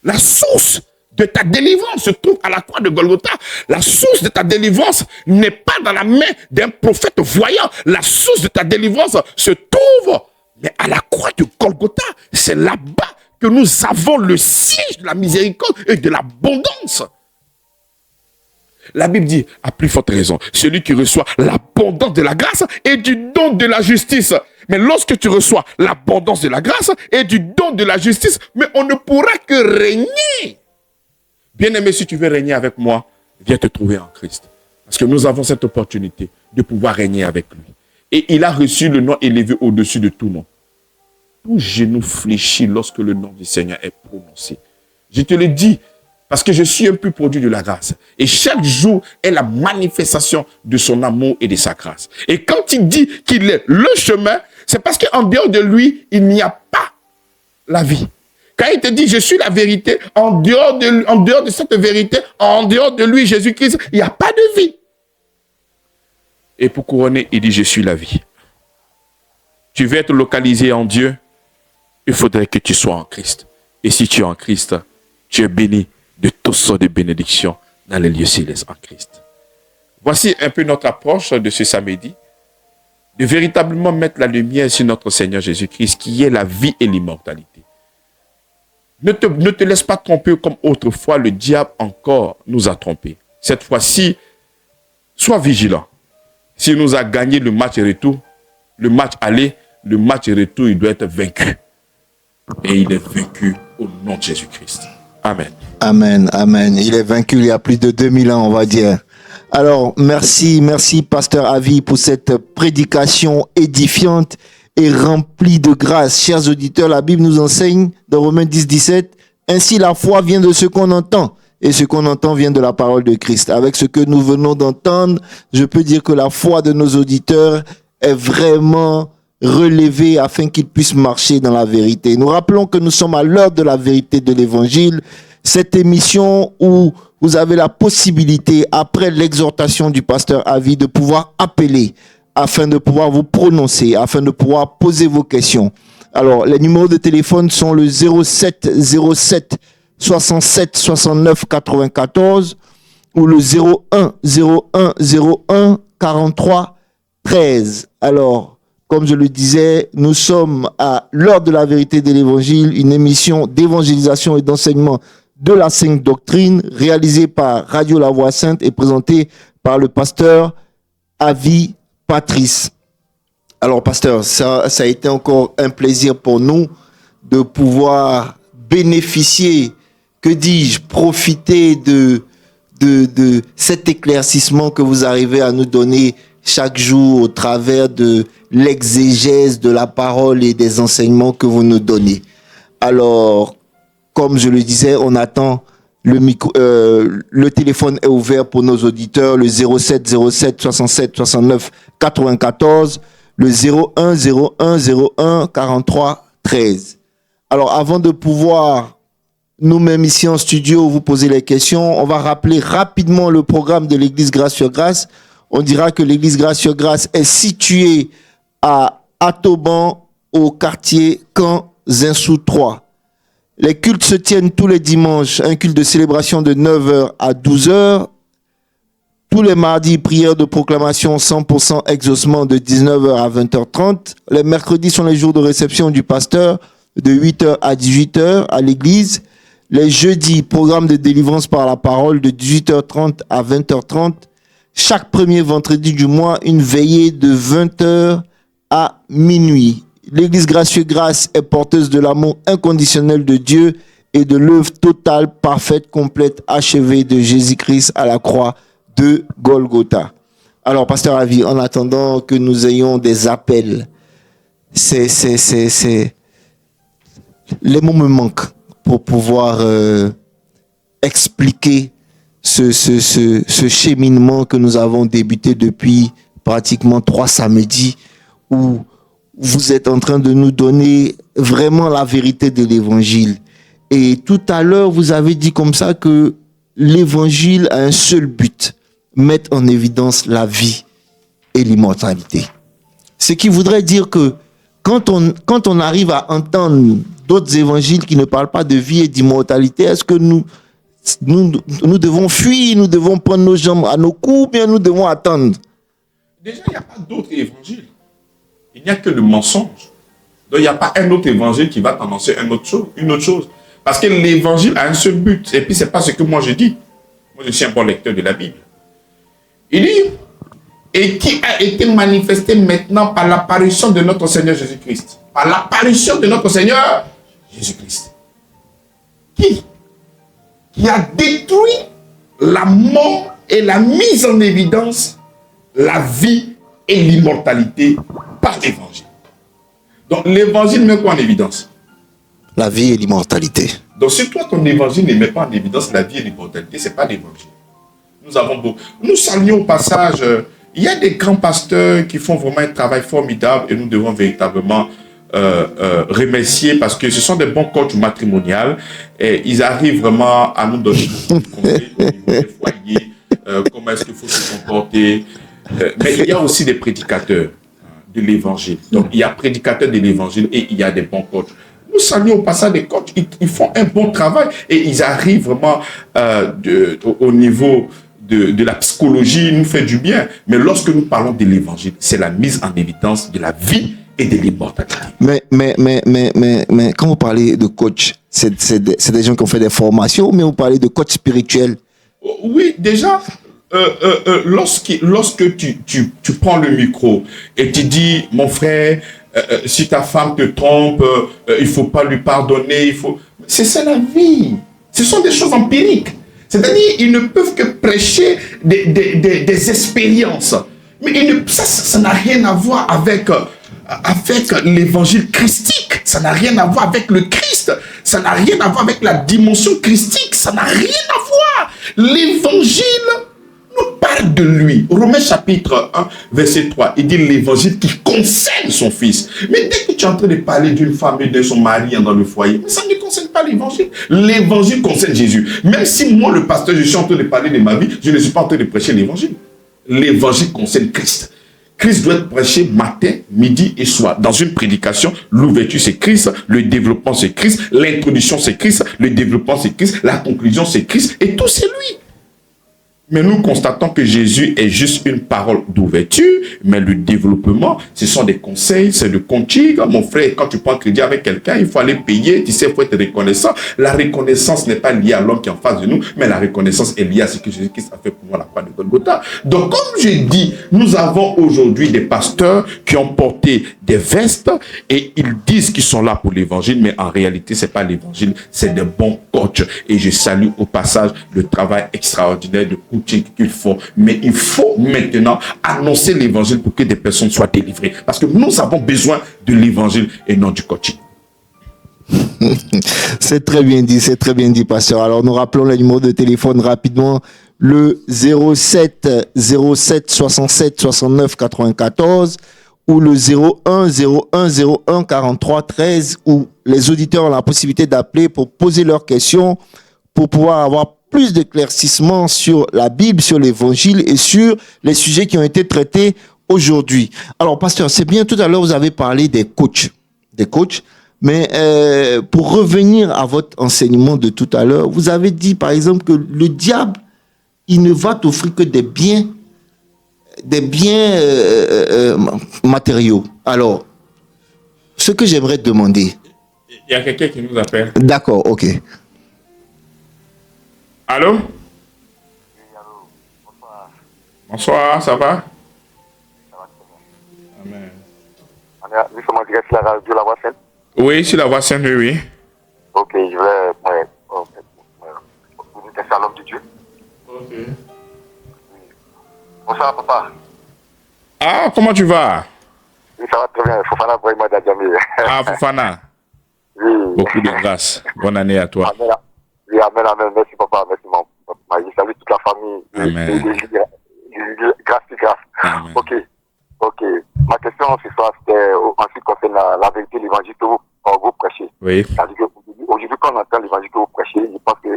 la source de ta délivrance se trouve à la croix de Golgotha. La source de ta délivrance n'est pas dans la main d'un prophète voyant. La source de ta délivrance se trouve mais à la croix de Golgotha. C'est là-bas que nous avons le siège de la miséricorde et de l'abondance. La Bible dit, à plus forte raison, celui qui reçoit l'abondance de la grâce et du don de la justice. Mais lorsque tu reçois l'abondance de la grâce et du don de la justice, mais on ne pourra que régner. Bien-aimé, si tu veux régner avec moi, viens te trouver en Christ. Parce que nous avons cette opportunité de pouvoir régner avec lui. Et il a reçu le nom élevé au-dessus de tout nom. Tout genou fléchit lorsque le nom du Seigneur est prononcé. Je te le dis, parce que je suis un peu produit de la grâce. Et chaque jour est la manifestation de son amour et de sa grâce. Et quand il dit qu'il est le chemin, c'est parce qu'en dehors de lui, il n'y a pas la vie. Quand il te dit, je suis la vérité, en dehors de cette vérité, en dehors de lui, Jésus-Christ, il n'y a pas de vie. Et pour couronner, il dit, je suis la vie. Tu veux être localisé en Dieu, il faudrait que tu sois en Christ. Et si tu es en Christ, tu es béni de toutes sortes de bénédictions dans les lieux célestes en Christ. Voici un peu notre approche de ce samedi. de véritablement mettre la lumière sur notre Seigneur Jésus-Christ, qui est la vie et l'immortalité. Ne te laisse pas tromper comme autrefois le diable encore nous a trompés. Cette fois-ci, sois vigilant. S'il nous a gagné le match retour, le match aller, le match retour, il doit être vaincu. Et il est vaincu au nom de Jésus-Christ. Amen. Amen, amen. Il est vaincu il y a plus de 2000 ans, on va dire. Alors, merci, Pasteur Avi, pour cette prédication édifiante et remplie de grâce. Chers auditeurs, la Bible nous enseigne dans Romains 10, 17, ainsi la foi vient de ce qu'on entend, et ce qu'on entend vient de la parole de Christ. Avec ce que nous venons d'entendre, je peux dire que la foi de nos auditeurs est vraiment relevée afin qu'ils puissent marcher dans la vérité. Nous rappelons que nous sommes à l'heure de la vérité de l'Évangile, cette émission où vous avez la possibilité, après l'exhortation du pasteur Avi, de pouvoir appeler afin de pouvoir vous prononcer, afin de pouvoir poser vos questions. Alors, les numéros de téléphone sont le 07 07 67 69 94 ou le 01 01 01 43 13. Alors, comme je le disais, nous sommes à l'heure de la vérité de l'Évangile, une émission d'évangélisation et d'enseignement de la Sainte Doctrine, réalisée par Radio La Voix Sainte et présentée par le pasteur Avi Patrice. Alors, pasteur, ça a été encore un plaisir pour nous de pouvoir bénéficier, que dis-je, profiter de cet éclaircissement que vous arrivez à nous donner chaque jour au travers de l'exégèse de la parole et des enseignements que vous nous donnez. Alors, comme je le disais, on attend le téléphone est ouvert pour nos auditeurs, le 07 07 67 69 94, le 01 01 01 43 13. Alors, avant de pouvoir nous-mêmes ici en studio vous poser les questions, on va rappeler rapidement le programme de l'Église Grâce sur Grâce. On dira que l'Église Grâce sur Grâce est située à Atoban, au quartier Camp Zinsou 3. Les cultes se tiennent tous les dimanches, un culte de célébration de 9h à 12h. Tous les mardis, prière de proclamation 100% exaucement de 19h à 20h30. Les mercredis sont les jours de réception du pasteur de 8h à 18h à l'église. Les jeudis, programme de délivrance par la parole de 18h30 à 20h30. Chaque premier vendredi du mois, une veillée de 20h à minuit. L'Église Grâce sur Grâce est porteuse de l'amour inconditionnel de Dieu et de l'œuvre totale, parfaite, complète, achevée de Jésus-Christ à la croix de Golgotha. Alors, pasteur Avi, en attendant que nous ayons des appels, les mots me manquent pour pouvoir expliquer ce cheminement que nous avons débuté depuis pratiquement 3 samedis, où vous êtes en train de nous donner vraiment la vérité de l'évangile. Et tout à l'heure, vous avez dit comme ça que l'évangile a un seul but, mettre en évidence la vie et l'immortalité. Ce qui voudrait dire que quand on arrive à entendre d'autres évangiles qui ne parlent pas de vie et d'immortalité, est-ce que nous devons fuir, nous devons prendre nos jambes à nos coups, ou bien nous devons attendre? Déjà, il n'y a pas d'autre évangile. Il n'y a que le mensonge. Donc, il n'y a pas un autre évangile qui va t'annoncer une autre chose. Parce que l'évangile a un seul but. Et puis, ce n'est pas ce que moi je dis. Moi, je suis un bon lecteur de la Bible. Il dit, et qui a été manifesté maintenant par l'apparition de notre Seigneur Jésus-Christ. Par l'apparition de notre Seigneur Jésus-Christ. Qui a détruit la mort et la mise en évidence, la vie et l'immortalité par l'évangile. Donc l'évangile met quoi en évidence? La vie et l'immortalité. Donc si toi ton évangile ne met pas en évidence la vie et l'immortalité, ce n'est pas l'évangile. Nous saluons au passage, il y a des grands pasteurs qui font vraiment un travail formidable et nous devons véritablement remercier parce que ce sont des bons coachs matrimoniaux et ils arrivent vraiment à nous donner des conseils au niveau des foyers, comment est-ce qu'il faut se comporter. Mais il y a aussi des prédicateurs de l'évangile. Donc, il y a prédicateurs de l'évangile et il y a des bons coachs. Nous saluons au passage des coachs. Ils font un bon travail et ils arrivent vraiment au niveau de la psychologie nous fait du bien. Mais lorsque nous parlons de l'évangile, c'est la mise en évidence de la vie et de l'immortalité. Mais quand vous parlez de coach, c'est des gens qui ont fait des formations, mais vous parlez de coach spirituel. Oui, déjà, lorsque tu prends le micro et tu dis, mon frère, si ta femme te trompe, il faut pas lui pardonner, c'est ça la vie. Ce sont des choses empiriques. C'est-à-dire, ils ne peuvent que prêcher des expériences. Mais ça n'a rien à voir avec l'évangile christique. Ça n'a rien à voir avec le Christ. Ça n'a rien à voir avec la dimension christique. Ça n'a rien à voir. L'évangile nous parle de lui. Romains chapitre 1, verset 3, il dit l'évangile qui concerne son fils. Mais dès que tu es en train de parler d'une femme et de son mari dans le foyer, mais ça ne concerne pas l'évangile. L'évangile concerne Jésus. Même si moi, le pasteur, je suis en train de parler de ma vie, je ne suis pas en train de prêcher l'évangile. L'évangile concerne Christ. Christ doit être prêché matin, midi et soir. Dans une prédication, l'ouverture c'est Christ, le développement c'est Christ, l'introduction c'est Christ, le développement c'est Christ, la conclusion c'est Christ, et tout c'est lui. Mais nous constatons que Jésus est juste une parole d'ouverture, mais le développement, ce sont des conseils, c'est le coaching. Mon frère, quand tu prends crédit avec quelqu'un, il faut aller payer, tu sais, il faut être reconnaissant. La reconnaissance n'est pas liée à l'homme qui est en face de nous, mais la reconnaissance est liée à ce que Jésus-Christ a fait pour moi, la croix de Golgotha. Donc, comme je dis, nous avons aujourd'hui des pasteurs qui ont porté des vestes et ils disent qu'ils sont là pour l'évangile, mais en réalité, c'est pas l'évangile, c'est des bons coachs. Et je salue au passage le travail extraordinaire de coaching qu'ils font. Mais il faut maintenant annoncer l'évangile pour que des personnes soient délivrées. Parce que nous avons besoin de l'évangile et non du coaching. C'est très bien dit, pasteur. Alors, nous rappelons le numéro de téléphone rapidement, le 07 67 69 94 ou le 01 43 13 où les auditeurs ont la possibilité d'appeler pour poser leurs questions, pour pouvoir avoir plus d'éclaircissements sur la Bible, sur l'évangile et sur les sujets qui ont été traités aujourd'hui. Alors, pasteur, c'est bien, tout à l'heure, vous avez parlé des coachs, mais pour revenir à votre enseignement de tout à l'heure, vous avez dit, par exemple, que le diable, il ne va t'offrir que des biens matériaux. Alors, ce que j'aimerais te demander... Il y a quelqu'un qui nous appelle. D'accord, ok. Allô? Oui, allô, bonsoir. Bonsoir, ça va? Ça va très bien. Amen. Nous sommes en direct sur la radio La Voix Sainte. Oui, sur la Voix Sainte, oui. Ok, je vais... vous dites que c'est un homme de Dieu. Ok. Oui. Bonsoir, papa. Ah, comment tu vas? Oui, ça va très bien. Fofana Brahima Dadjamé. Ah, Fofana. Oui. Beaucoup de grâce. Bonne année à toi. Amen. Oui, amen, amen. Merci, papa. Merci, maman. Je salue toute la famille. Amen. Grâce. Amen. Ok. Ma question ce soir, c'était en ce qui concerne la vérité, l'évangile que vous prêchez. Oui. C'est-à-dire qu'aujourd'hui, quand on entend l'évangile que vous prêchez, je pense que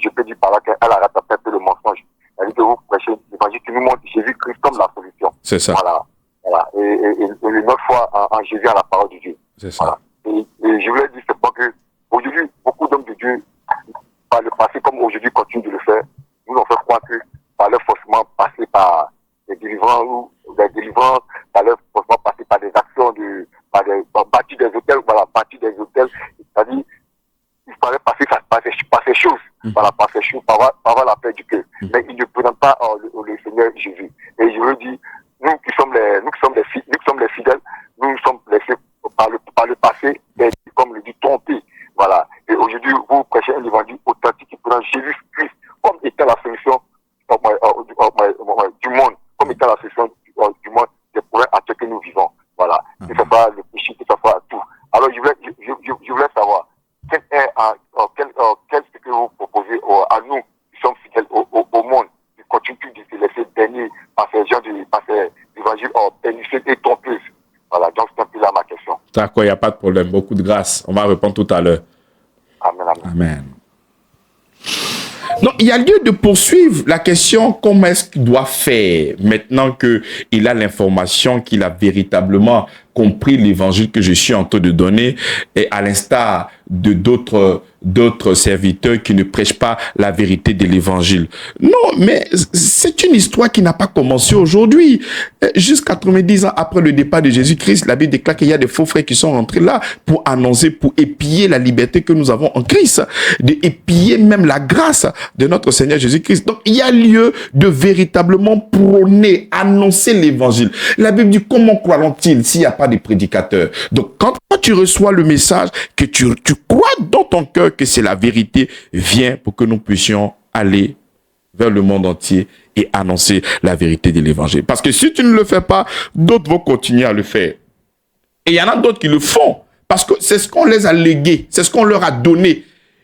je peux dire par là qu'elle a rattrapé un peu le mensonge. C'est-à-dire que vous prêchez l'évangile qui nous montre Jésus-Christ comme la solution. C'est ça. Voilà. Et une autre fois, en Jésus à la parole de Dieu. C'est ça. Voilà. Et je voulais dire simplement que aujourd'hui, beaucoup d'hommes de Dieu, par le passé comme aujourd'hui, continuent de le faire. Nous on fait croire que par leur forcément passer par des délivrances, par leur forcément passer par des actions bâtir des hôtels, bâtir des hôtels. C'est-à-dire, il fallait passer par ces choses, par ces choses, par avoir la paix du cœur. Mais ils ne présentent pas le Seigneur Jésus. Et je veux dire, nous qui sommes les fidèles, nous sommes laissés par le passé, comme le dit, trompés. Voilà. Et aujourd'hui, vous prêchez un évangile authentique qui présente Jésus-Christ comme étant la solution du monde, comme étant la solution du monde des problèmes actuels que nous vivons. Voilà. Que ce soit le péché, que ce soit tout. Alors, je voulais savoir, quel ce que vous proposez à nous qui sommes fidèles au monde, qui continuent de se laisser bénir par ces gens, par ces évangiles pernicieux et trompeuses. Voilà, donc c'est un peu là ma question. D'accord, il n'y a pas de problème. Beaucoup de grâce. On va répondre tout à l'heure. Amen, amen. Amen. Donc, il y a lieu de poursuivre la question comment est-ce qu'il doit faire maintenant qu'il a l'information, qu'il a véritablement compris l'évangile que je suis en train de donner, et à l'instar d'autres serviteurs qui ne prêchent pas la vérité de l'évangile. Non, mais c'est une histoire qui n'a pas commencé aujourd'hui. Jusqu'à 90 ans après le départ de Jésus-Christ, la Bible déclare qu'il y a des faux frères qui sont rentrés là pour annoncer, pour épier la liberté que nous avons en Christ, de épier même la grâce de notre Seigneur Jésus-Christ. Donc, il y a lieu de véritablement prôner, annoncer l'évangile. La Bible dit, comment croiront-ils s'il n'y a pas de prédicateurs? Donc, quand tu reçois le message, que tu crois dans ton cœur que c'est la vérité, viens pour que nous puissions aller vers le monde entier et annoncer la vérité de l'évangile. Parce que si tu ne le fais pas, d'autres vont continuer à le faire. Et il y en a d'autres qui le font, parce que c'est ce qu'on les a légués, c'est ce qu'on leur a donné.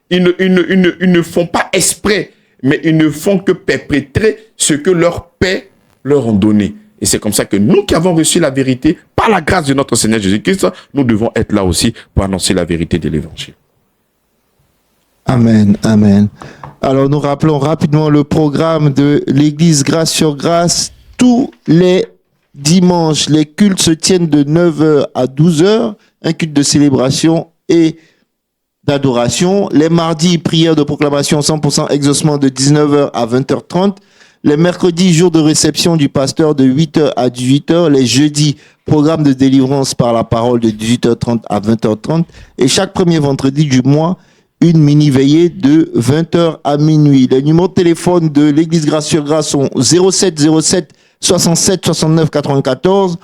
Ils ne font pas exprès, mais ils ne font que perpétrer ce que leurs pères leur ont donné. Et c'est comme ça que nous qui avons reçu la vérité, par la grâce de notre Seigneur Jésus-Christ, nous devons être là aussi pour annoncer la vérité de l'évangile. Amen, amen. Alors nous rappelons rapidement le programme de l'église Grâce sur Grâce. Tous les dimanches, les cultes se tiennent de 9h à 12h, un culte de célébration et d'adoration. Les mardis, prière de proclamation 100% exaucement de 19h à 20h30. Les mercredis, jour de réception du pasteur de 8h à 18h. Les jeudis, programme de délivrance par la parole de 18h30 à 20h30. Et chaque premier vendredi du mois, une mini-veillée de 20h à minuit. Les numéros de téléphone de l'église Grâce sur Grâce sont 07 07 67 69 94,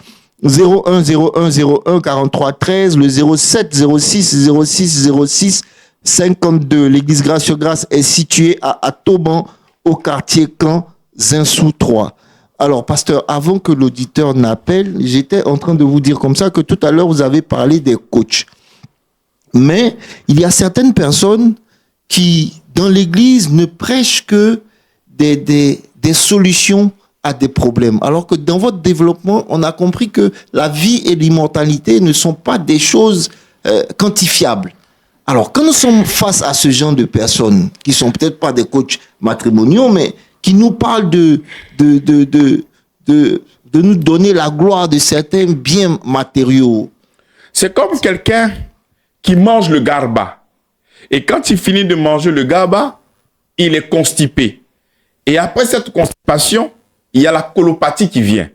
01 01 01 43 13, le 07 06 06 06 52. L'église Grâce sur Grâce est située à Toban, au quartier Camp, Zinsou 3. Alors, pasteur, avant que l'auditeur n'appelle, j'étais en train de vous dire comme ça que tout à l'heure, vous avez parlé des coachs. Mais il y a certaines personnes qui, dans l'église, ne prêchent que des solutions à des problèmes. Alors que dans votre développement, on a compris que la vie et l'immortalité ne sont pas des choses quantifiables. Alors, quand nous sommes face à ce genre de personnes, qui sont peut-être pas des coachs matrimoniaux, mais qui nous parlent de nous donner la gloire de certains biens matériaux. C'est comme quelqu'un qui mange le garba. Et quand il finit de manger le garba, il est constipé. Et après cette constipation, il y a la colopathie qui vient.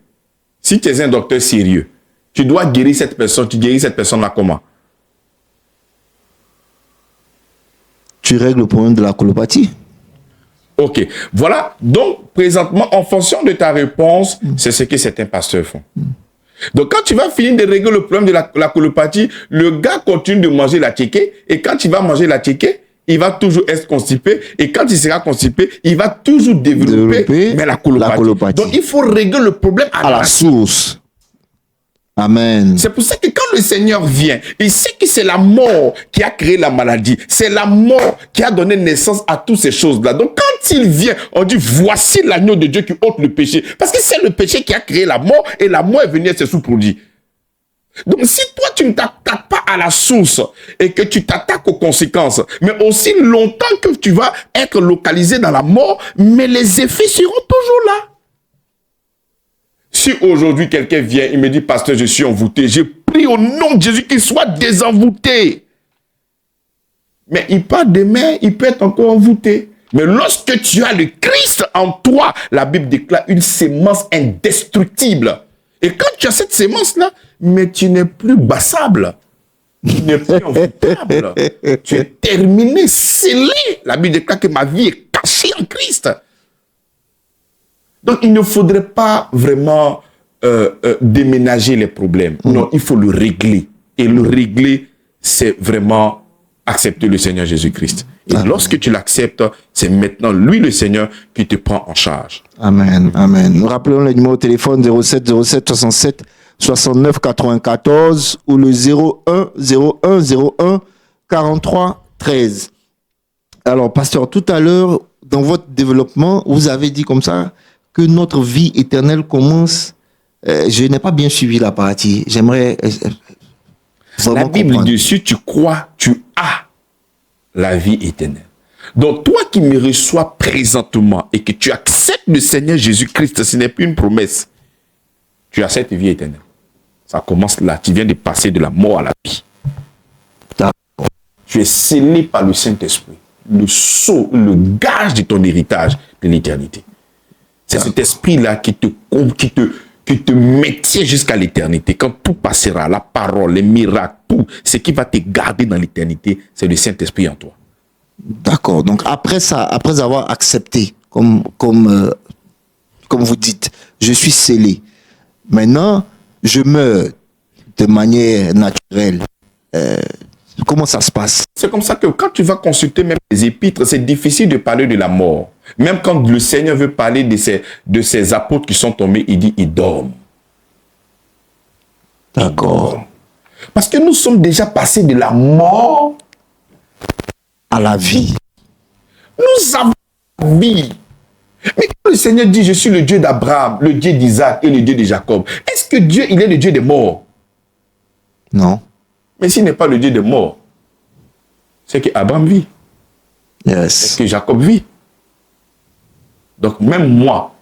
Si tu es un docteur sérieux, tu dois guérir cette personne. Tu guéris cette personne-là comment? Tu règles le problème de la colopathie. Ok. Voilà. Donc, présentement, en fonction de ta réponse, c'est ce que certains pasteurs font. Donc, quand tu vas finir de régler le problème de la colopathie, le gars continue de manger la tchéké. Et quand il va manger la tchéké, il va toujours être constipé. Et quand il sera constipé, il va toujours développer mais la colopathie. Donc, il faut régler le problème à la source. Amen. C'est pour ça que quand le Seigneur vient, il sait que c'est la mort qui a créé la maladie. C'est la mort qui a donné naissance à toutes ces choses-là. Donc quand il vient, on dit voici l'agneau de Dieu qui ôte le péché. Parce que c'est le péché qui a créé la mort et la mort est venue à ses sous-produits. Donc si toi tu ne t'attaques pas à la source et que tu t'attaques aux conséquences, mais aussi longtemps que tu vas être localisé dans la mort, mais les effets seront toujours là. Si aujourd'hui quelqu'un vient, il me dit, pasteur, je suis envoûté, je prie au nom de Jésus qu'il soit désenvoûté. Mais il part demain, il peut être encore envoûté. Mais lorsque tu as le Christ en toi, la Bible déclare une sémence indestructible. Et quand tu as cette sémence-là, mais tu n'es plus bassable. Tu n'es plus envoûtable. Tu es terminé, scellé. La Bible déclare que ma vie est cachée en Christ. Donc, il ne faudrait pas vraiment déménager les problèmes. Non, il faut le régler. Et le régler, c'est vraiment accepter le Seigneur Jésus-Christ. Et lorsque tu l'acceptes, c'est maintenant lui, le Seigneur, qui te prend en charge. Amen, amen. Nous rappelons le numéro de téléphone 07 07 67 69 94 ou le 01 01 01 43 13. Alors, pasteur, tout à l'heure, dans votre développement, vous avez dit comme ça que notre vie éternelle commence. Je n'ai pas bien suivi la partie. J'aimerais la Bible dit dessus, tu crois, tu as la vie éternelle. Donc toi qui me reçois présentement et que tu acceptes le Seigneur Jésus-Christ, ce n'est plus une promesse. Tu as cette vie éternelle. Ça commence là. Tu viens de passer de la mort à la vie. Tu es scellé par le Saint-Esprit. Le sceau, le gage de ton héritage de l'éternité. C'est cet esprit-là qui te maintient jusqu'à l'éternité. Quand tout passera, la parole, les miracles, tout, ce qui va te garder dans l'éternité, c'est le Saint-Esprit en toi. D'accord. Donc après ça, après avoir accepté, comme vous dites, je suis scellé. Maintenant, je meurs de manière naturelle. Comment ça se passe? C'est comme ça que quand tu vas consulter même les épîtres, c'est difficile de parler de la mort. Même quand le Seigneur veut parler de ces apôtres qui sont tombés, il dit, ils dorment. D'accord. Parce que nous sommes déjà passés de la mort À la vie. Nous avons la vie. Mais quand le Seigneur dit, je suis le Dieu d'Abraham, le Dieu d'Isaac et le Dieu de Jacob, est-ce que Dieu, il est le Dieu des morts? Non. Mais s'il n'est pas le Dieu des morts, c'est que Abraham vit, Yes. c'est que Jacob vit. Donc même moi,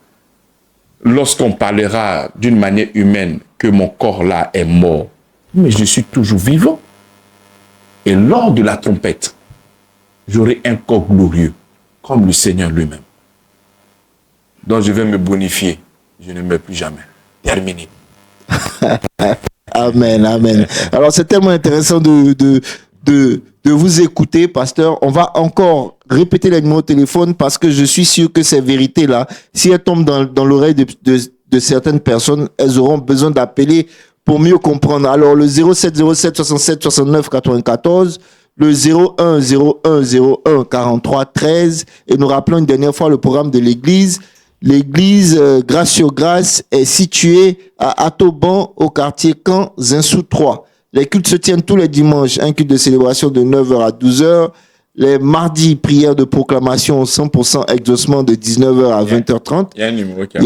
lorsqu'on parlera d'une manière humaine que mon corps là est mort, mais je suis toujours vivant. Et lors de la trompette, j'aurai un corps glorieux, comme le Seigneur lui-même. Donc je vais me bonifier. Je ne meurs plus jamais. Terminé. Amen, amen. Alors, c'est tellement intéressant de vous écouter, pasteur. On va encore répéter les numéros de téléphone parce que je suis sûr que ces vérités-là, si elles tombent dans l'oreille de certaines personnes, elles auront besoin d'appeler pour mieux comprendre. Alors, le 0707 67 69 94, le 01 01 01 43 13, et nous rappelons une dernière fois le programme de l'église. L'église Grâce sur Grâce est située à Atoban, au quartier Camp, Zinsou 3. Les cultes se tiennent tous les dimanches, un culte de célébration de 9h à 12h. Les mardis, prière de proclamation 100% exaucement de 19h à 20h30. Il y a un numéro qui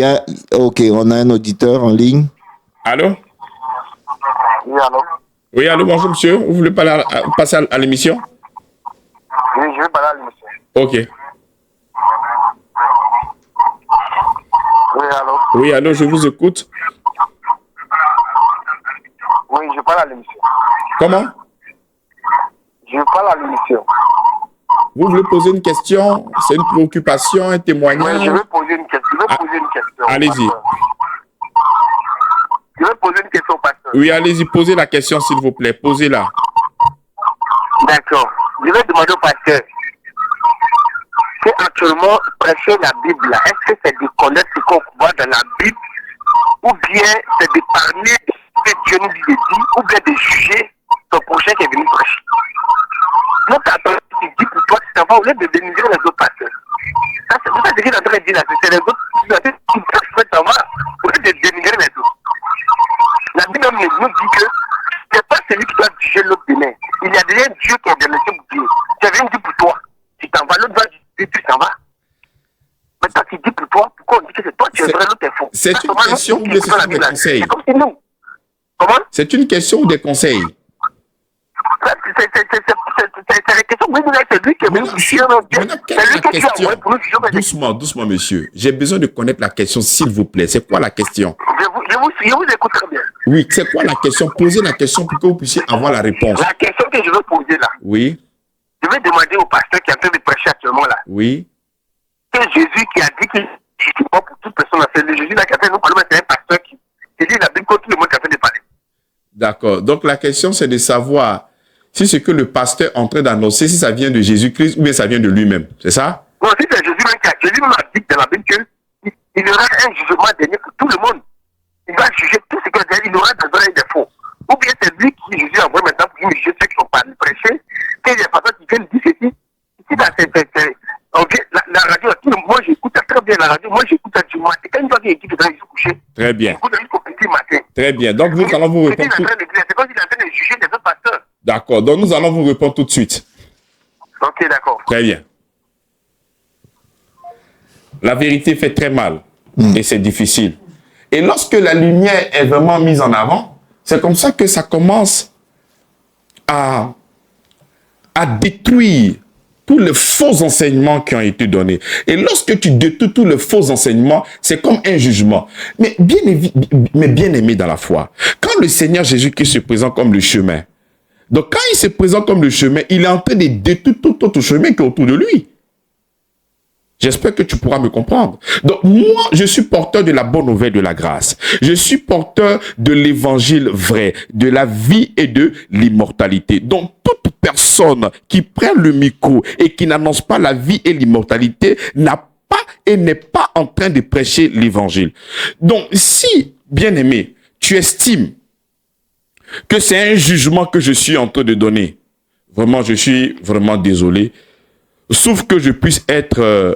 Ok, on a un auditeur en ligne. Allô? Oui, allô? Oui, allô, bonjour monsieur. Vous voulez passer à l'émission? Oui, je vais parler à l'émission. Ok. Oui, allô? Oui, allô, je vous écoute. Oui, je parle à l'émission. Comment? Je parle à l'émission. Vous voulez poser une question? C'est une préoccupation, un Oui, témoignage? je vais poser une question. Allez-y. Je vais poser une question, pasteur. Oui, allez-y, posez la question s'il vous plaît. Posez-la. D'accord. Je vais demander au pasteur que actuellement prêcher la Bible, là, est-ce que c'est de connaître ce qu'on voit dans la Bible ou bien c'est de parler de ce que Dieu nous dit ou bien de juger son prochain qui est venu prêcher? Donc, après, tu dis pour toi, tu t'en vas au lieu de dénigrer les autres pasteurs. Ça, c'est ça ce qu'il est en train de dire là. C'est les autres qui prêchent, t'en vas au lieu de dénigrer les autres. La Bible nous dit que c'est pas celui qui doit juger l'autre demain. Il y a déjà un Dieu qui a organisé pour Dieu. Tu as rien dit pour toi. Tu t'en vas, l'autre va dire, tu t'en vas. Maintenant, tu dis pour toi, pourquoi on dit que c'est toi, tu es vrai, l'autre est faux. C'est une question ou bien ce sont des conseils? C'est comme si nous. Comment? C'est une question ou des conseils? C'est la question, oui, c'est lui qui est venu juger notre Dieu. C'est lui qui est envoyé pour nous juger. Doucement, monsieur. J'ai besoin de connaître la question, s'il vous plaît. C'est quoi la question? Je vous écoute très bien. Oui, c'est quoi la question? Posez la question pour que vous puissiez avoir la réponse. La question que je veux poser là, Oui, je vais demander au pasteur qui est en train de prêcher actuellement là, oui. que Jésus qui a dit qu'il n'est pas pour toute personne, c'est le Jésus là qui est en train de nous parler, c'est un pasteur qui dit la Bible contre tout le monde qui est en train de parler. D'accord. Donc, la question, c'est de savoir si ce que le pasteur est en train d'annoncer, si ça vient de Jésus-Christ ou bien ça vient de lui-même. C'est ça? Non, si c'est Jésus même qui a, Jésus même a dit dans la Bible qu'il y aura un jugement dernier pour tout le monde. Il va juger tout ce qu'il aura dans un des faux. Ou bien c'est lui qui Jésus envoie maintenant pour juger ceux qui sont pas prêchés, qu'il y a des personnes qui viennent dire ceci. Ici, là, la radio, moi j'écoute très bien la radio, moi j'écoute du matin. Quand une fois qu'il écoute, il se coucher. Très bien. J'écoute jusqu'au petit matin. Très bien. Donc, nous allons vous répondre. C'est comme s'il est en train de juger les autres pasteurs. D'accord. Donc, nous allons vous répondre tout de suite. Ok, d'accord. Très bien. La vérité fait très mal et c'est difficile. Et lorsque la lumière est vraiment mise en avant, c'est comme ça que ça commence à détruire tous les faux enseignements qui ont été donnés. Et lorsque tu détruis tous les faux enseignements, c'est comme un jugement. Mais bien aimé dans la foi, quand le Seigneur Jésus-Christ se présente comme le chemin, Donc, quand il se présente comme le chemin, il est en train de détruire tout autre chemin qui est autour de lui. J'espère que tu pourras me comprendre. Donc, moi, je suis porteur de la bonne nouvelle de la grâce. Je suis porteur de l'évangile vrai, de la vie et de l'immortalité. Donc, toute personne qui prend le micro et qui n'annonce pas la vie et l'immortalité n'a pas et n'est pas en train de prêcher l'évangile. Donc, si, bien-aimé, tu estimes que c'est un jugement que je suis en train de donner, vraiment, je suis vraiment désolé. Sauf que je puisse être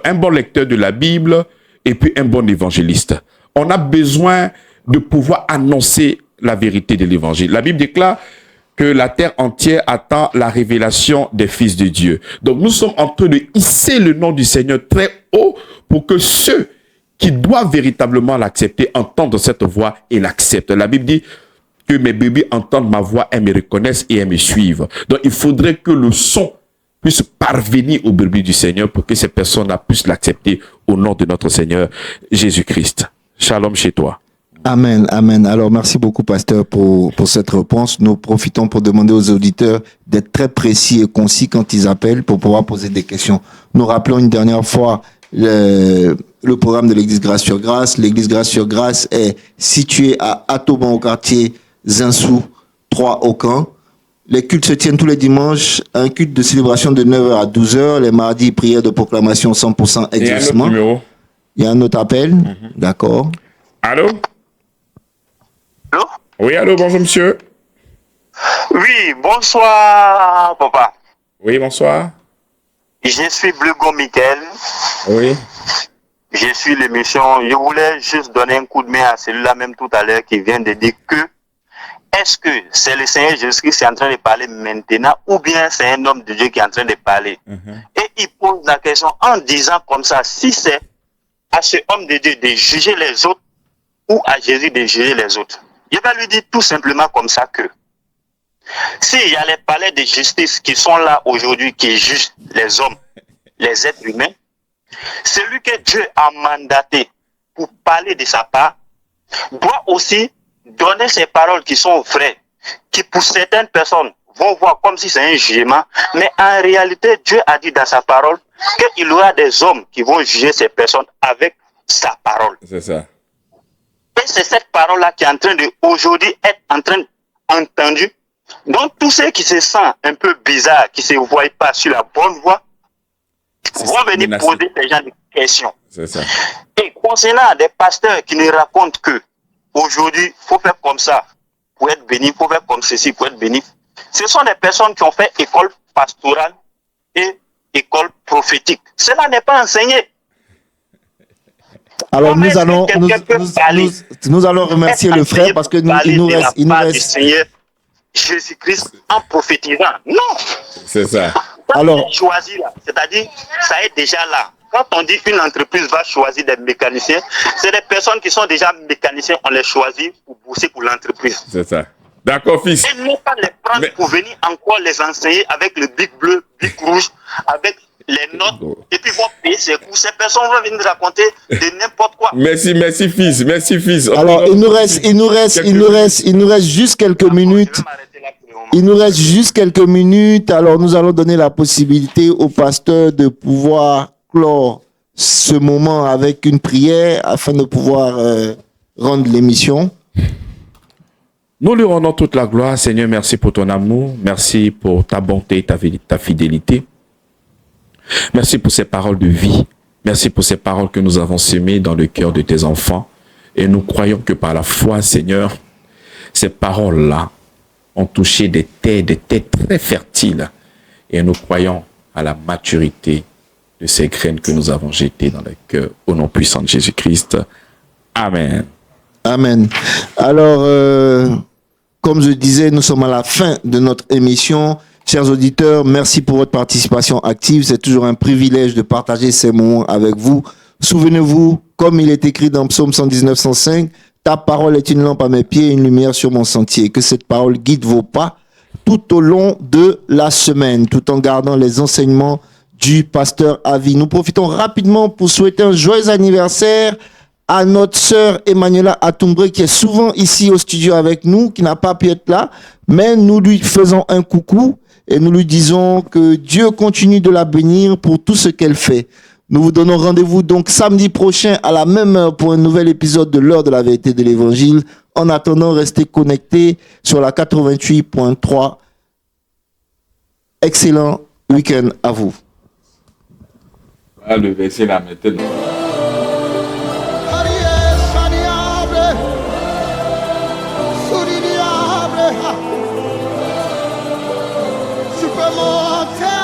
un bon lecteur de la Bible et puis un bon évangéliste. On a besoin de pouvoir annoncer la vérité de l'évangile. La Bible déclare que la terre entière attend la révélation des fils de Dieu. Donc nous sommes en train de hisser le nom du Seigneur très haut pour que ceux qui doivent véritablement l'accepter entendent cette voix et l'acceptent. La Bible dit que mes bébés entendent ma voix, elles me reconnaissent et elles me suivent. Donc il faudrait que le son puisse parvenir aux brebis du Seigneur pour que ces personnes-là puissent l'accepter au nom de notre Seigneur Jésus-Christ. Shalom chez toi. Amen, amen. Alors, merci beaucoup, pasteur, pour cette réponse. Nous profitons pour demander aux auditeurs d'être très précis et concis quand ils appellent pour pouvoir poser des questions. Nous rappelons une dernière fois le programme de l'Église Grâce sur Grâce. L'Église Grâce sur Grâce est située à Atoban, au quartier Zinsou, 3 Aucan. Les cultes se tiennent tous les dimanches, un culte de célébration de 9h à 12h, les mardis, prière de proclamation 100% exaucement. Il y a un autre appel, d'accord. Allô? Allô? Oui, allô, bonjour monsieur. Oui, bonsoir papa. Oui, bonsoir. Je suis Blugon Michael. Oui. Je suis l'émission. Je voulais juste donner un coup de main à celui-là même tout à l'heure qui vient de dire que est-ce que c'est le Seigneur Jésus-Christ qui est en train de parler maintenant ou bien c'est un homme de Dieu qui est en train de parler? Et il pose la question en disant comme ça, si c'est à ce homme de Dieu de juger les autres ou à Jésus de juger les autres. Je vais lui dire tout simplement comme ça que s'il y a les palais de justice qui sont là aujourd'hui, qui jugent les hommes, les êtres humains, celui que Dieu a mandaté pour parler de sa part doit aussi donner ces paroles qui sont vraies, qui pour certaines personnes vont voir comme si c'est un jugement, mais en réalité, Dieu a dit dans sa parole qu'il y aura des hommes qui vont juger ces personnes avec sa parole. C'est ça. Et c'est cette parole-là qui est en train de, aujourd'hui, être en train d'entendue. Donc, tous ceux qui se sentent un peu bizarres, qui ne se voient pas sur la bonne voie, vont venir poser ces gens de questions. C'est ça. Et concernant des pasteurs qui nous racontent que aujourd'hui, il faut faire comme ça pour être béni, il faut faire comme ceci pour être béni. Ce sont des personnes qui ont fait école pastorale et école prophétique. Cela n'est pas enseigné. Alors nous allons remercier le frère parce que il nous reste Jésus-Christ en prophétisant. Non. C'est ça. Alors choisi là, c'est-à-dire ça est déjà là. Quand on dit qu'une entreprise va choisir des mécaniciens, c'est des personnes qui sont déjà mécaniciens, on les choisit pour bosser pour l'entreprise. C'est ça. D'accord, fils. Et non pas les prendre pour venir encore les enseigner avec le bic bleu, bic rouge, avec les notes, et puis vont payer ses cours. Ces personnes vont venir raconter de n'importe quoi. Merci, fils. Merci, fils. Alors, il nous reste juste quelques minutes. Il nous reste juste quelques minutes. Alors, nous allons donner la possibilité au pasteur de pouvoir clore ce moment avec une prière afin de pouvoir rendre l'émission. Nous lui rendons toute la gloire. Seigneur, merci pour ton amour. Merci pour ta bonté, ta fidélité. Merci pour ces paroles de vie. Merci pour ces paroles que nous avons semées dans le cœur de tes enfants. Et nous croyons que par la foi, Seigneur, ces paroles-là ont touché des têtes très fertiles. Et nous croyons à la maturité de ces graines que nous avons jetées dans le cœur. Au nom puissant de Jésus-Christ. Amen. Amen. Alors, comme je disais, nous sommes à la fin de notre émission. Chers auditeurs, merci pour votre participation active. C'est toujours un privilège de partager ces moments avec vous. Souvenez-vous, comme il est écrit dans Psaume 119-105, « Ta parole est une lampe à mes pieds et une lumière sur mon sentier. » Que cette parole guide vos pas tout au long de la semaine, tout en gardant les enseignements du pasteur Avi. Nous profitons rapidement pour souhaiter un joyeux anniversaire à notre sœur Emmanuela Atumbre qui est souvent ici au studio avec nous, qui n'a pas pu être là, mais nous lui faisons un coucou et nous lui disons que Dieu continue de la bénir pour tout ce qu'elle fait. Nous vous donnons rendez-vous donc samedi prochain à la même heure pour un nouvel épisode de l'heure de la vérité de l'évangile. En attendant, restez connectés sur la 88.3. Excellent week-end à vous. Voilà le verset là maintenant. Tu peux monter.